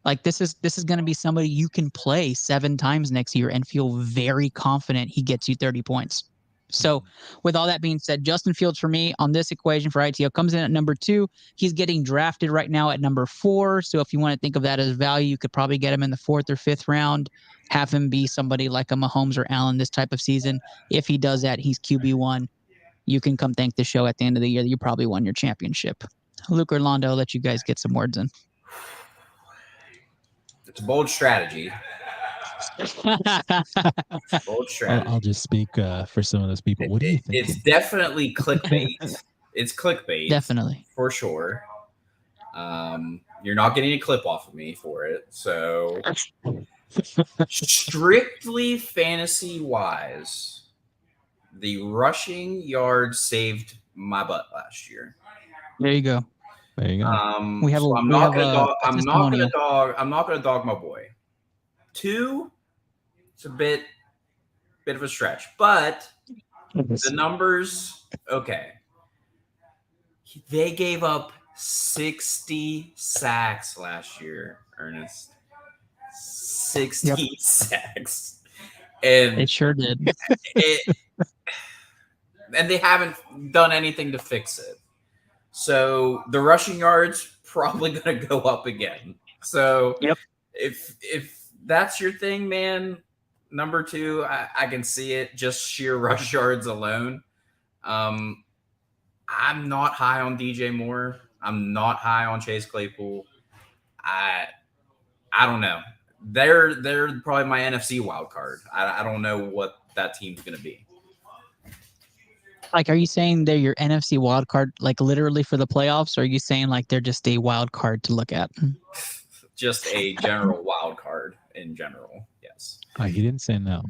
Like, this is going to be somebody you can play 7 times next year and feel very confident he gets you 30 points. So with all that being said, Justin Fields for me on this equation for ITL comes in at number 2. He's getting drafted right now at number 4. So if you want to think of that as value, you could probably get him in the 4th or 5th round, have him be somebody like a Mahomes or Allen this type of season. If he does that, he's QB1. You can come thank the show at the end of the year that you probably won your championship. Luke Orlando, I'll let you guys get some words in. It's a bold strategy. Bold strategy. I'll just speak for some of those people. What do you think? It's definitely clickbait. It's clickbait. Definitely. For sure. You're not getting a clip off of me for it. So strictly fantasy-wise, the rushing yards saved my butt last year. There you go. There you go. I'm not gonna dog my boy. 2, it's a bit of a stretch, but the numbers, okay. They gave up 60 sacks last year, Ernest. 60 sacks. And it sure did. And they haven't done anything to fix it. So the rushing yards probably going to go up again. So if that's your thing, man, number 2, I can see it. Just sheer rush yards alone. I'm not high on DJ Moore. I'm not high on Chase Claypool. I don't know. They're probably my NFC wild card. I don't know what that team's going to be. Like, are you saying they're your NFC wild card, like literally for the playoffs, or are you saying like they're just a wild card to look at? Just a general wild card in general, yes. He didn't say no.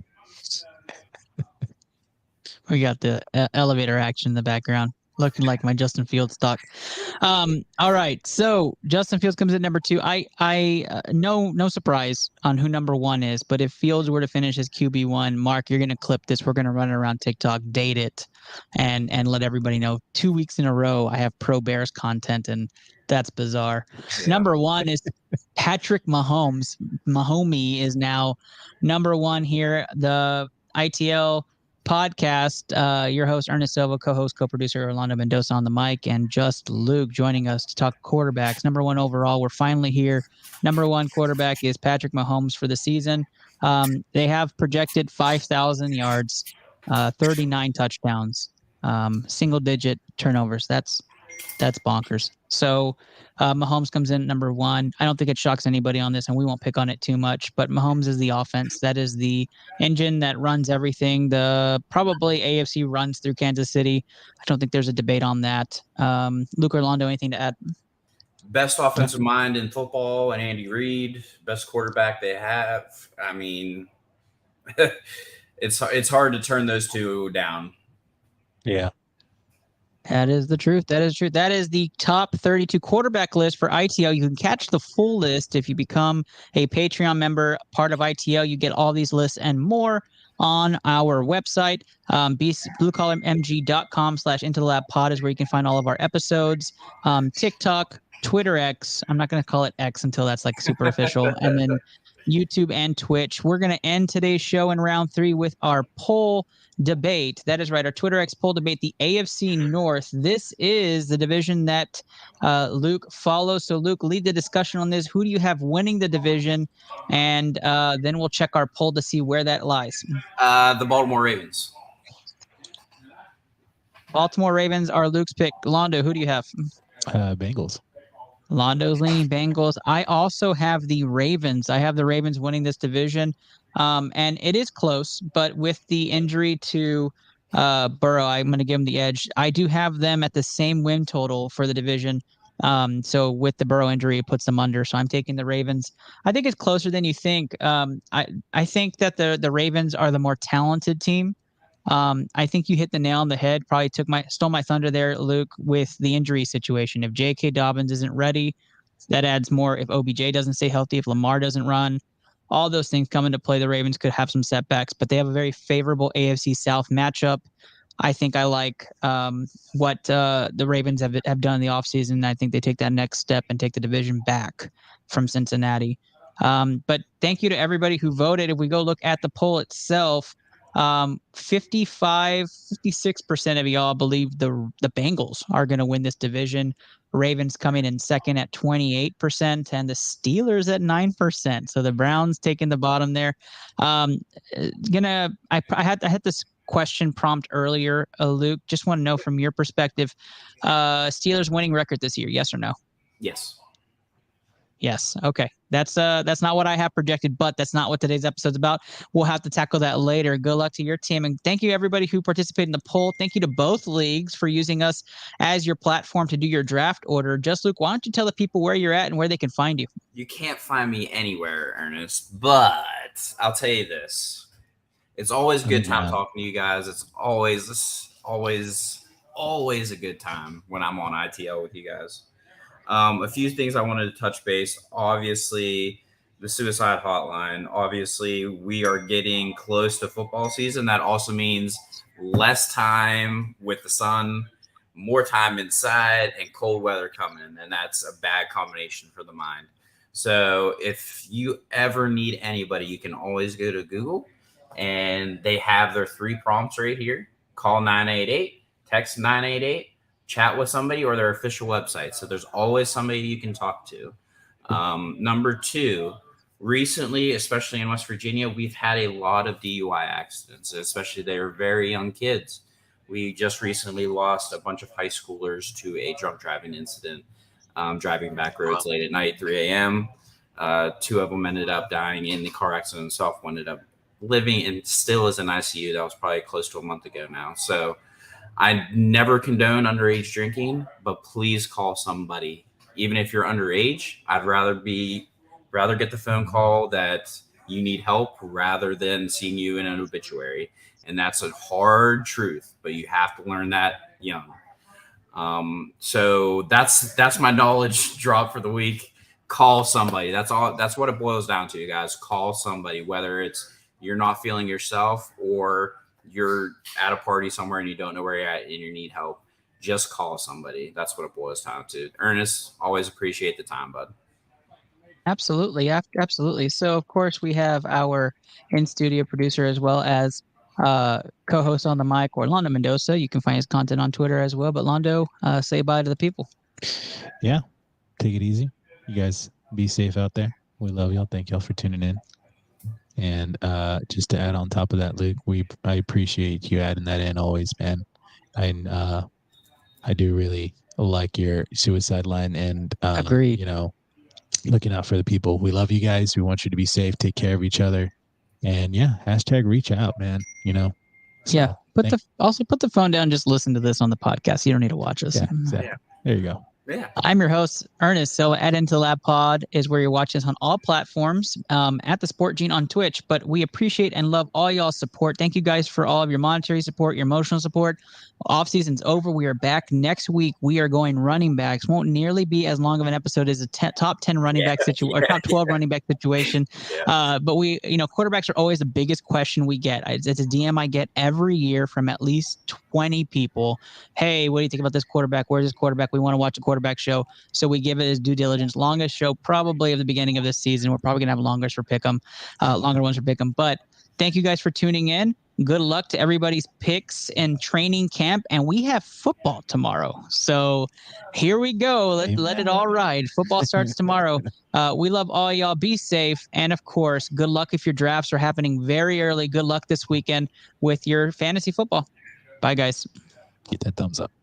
We got the elevator action in the background, looking like my Justin Fields stock. All right, so Justin Fields comes in number 2. No surprise on who number 1 is, but if Fields were to finish as QB1, Mark, you're gonna clip this. We're gonna run it around TikTok, date it, and let everybody know 2 weeks in a row I have pro Bears content, and that's bizarre. Yeah. Number 1 is Patrick Mahomes. Mahomie is now number 1 here. The ITL podcast, your host Ernest Silva, co-host, co-producer Orlando Mendoza on the mic, and just Luke joining us to talk quarterbacks. Number 1 overall, we're finally here. Number 1 quarterback is Patrick Mahomes for the season. They have projected 5,000 yards, 39 touchdowns, single-digit turnovers. That's bonkers. So Mahomes comes in at number 1. I don't think it shocks anybody on this, and we won't pick on it too much, but Mahomes is the offense. That is the engine that runs everything. The probably AFC runs through Kansas City. I don't think there's a debate on that. Luke Orlando, anything to add? Best offensive mind in football, and Andy Reid, best quarterback they have. I mean, it's hard to turn those two down. Yeah. That is the truth. That is true. That is the top 32 quarterback list for ITL. You can catch the full list if you become a Patreon member, part of ITL. You get all these lists and more on our website. bluecollarmg.com/intothelabpod is where you can find all of our episodes. TikTok, Twitter X. I'm not going to call it X until that's like super official. And then YouTube and Twitch. We're going to end today's show in round 3 with our poll debate. That is right, our Twitter X poll debate, the AFC North. This is the division that Luke follows. So Luke, lead the discussion on this. Who do you have winning the division? And then we'll check our poll to see where that lies. The Baltimore Ravens. Baltimore Ravens are Luke's pick. Londo, who do you have? Bengals. Londo's leaning Bengals. I also have the Ravens. I have the Ravens winning this division. And it is close, but with the injury to Burrow, I'm going to give them the edge. I do have them at the same win total for the division. So with the Burrow injury, it puts them under. So I'm taking the Ravens. I think it's closer than you think. I think that the Ravens are the more talented team. I think you hit the nail on the head. Probably stole my thunder there, Luke, with the injury situation. If J.K. Dobbins isn't ready, that adds more. If OBJ doesn't stay healthy, if Lamar doesn't run, all those things come into play. The Ravens could have some setbacks, but they have a very favorable AFC South matchup. I think I like what the Ravens have done in the offseason. I think they take that next step and take the division back from Cincinnati. But thank you to everybody who voted. If we go look at the poll itself, 56% of y'all believe the Bengals are going to win this division. Ravens coming in second at 28%, and the Steelers at 9%. So the Browns taking the bottom there. I had this question prompt earlier, Luke. Just want to know from your perspective, Steelers winning record this year, yes or no? Yes. Yes. Okay. That's not what I have projected, but that's not what today's episode's about. We'll have to tackle that later. Good luck to your team. And thank you everybody who participated in the poll. Thank you to both leagues for using us as your platform to do your draft order. Just Luke, why don't you tell the people where you're at and where they can find you? You can't find me anywhere, Ernest, but I'll tell you this. It's always a good time talking to you guys. It's always a good time when I'm on ITL with you guys. A few things I wanted to touch base. Obviously, the suicide hotline. Obviously, we are getting close to football season. That also means less time with the sun, more time inside, and cold weather coming. And that's a bad combination for the mind. So if you ever need anybody, you can always go to Google, and they have their 3 prompts right here. Call 988, text 988. Chat with somebody, or their official website. So there's always somebody you can talk to. Number 2, recently, especially in West Virginia, we've had a lot of DUI accidents, especially they're very young kids. We just recently lost a bunch of high schoolers to a drunk driving incident, driving back roads late at night, 3 a.m. 2 of them ended up dying in the car accident themselves. One ended up living and still is in ICU. That was probably close to a month ago now. So I never condone underage drinking, but please call somebody. Even if you're underage, I'd rather get the phone call that you need help rather than seeing you in an obituary. And that's a hard truth, but you have to learn that young. So that's my knowledge drop for the week. Call somebody. That's all. That's what it boils down to, you guys. Call somebody, whether it's you're not feeling yourself or you're at a party somewhere and you don't know where you're at and you need help. Just call somebody. That's what it boils down to. Ernest, always appreciate the time, bud. Absolutely. Absolutely. So, of course, we have our in-studio producer as well as co-host on the mic, Orlando Mendoza. You can find his content on Twitter as well. But, Londo, say bye to the people. Yeah. Take it easy. You guys be safe out there. We love y'all. Thank y'all for tuning in. And just to add on top of that, Luke, I appreciate you adding that in always, man. I do really like your suicide line and agreed. Looking out for the people. We love you guys. We want you to be safe. Take care of each other. And yeah, hashtag reach out, man. Yeah. Also put the phone down. Just listen to this on the podcast. You don't need to watch us. Yeah, exactly. There you go. Yeah. I'm your host, Ernest. So at Into Lab Pod is where you're watching us on all platforms, at the Sport Gene on Twitch. But we appreciate and love all y'all's support. Thank you guys for all of your monetary support, your emotional support. Off season's over. We are back next week. We are going running backs. Won't nearly be as long of an episode as a top 10 running back situation or top 12 running back situation. But we, quarterbacks are always the biggest question we get. It's a DM I get every year from at least 20 people. Hey, what do you think about this quarterback? Where's this quarterback? We want to watch a quarterback show. So we give it his due diligence. Longest show probably at the beginning of this season. We're probably going to have longer ones for Pick'em. But thank you guys for tuning in. Good luck to everybody's picks and training camp. And we have football tomorrow. So here we go. Let it all ride. Football starts tomorrow. We love all y'all. Be safe. And of course, good luck if your drafts are happening very early. Good luck this weekend with your fantasy football. Bye, guys. Get that thumbs up.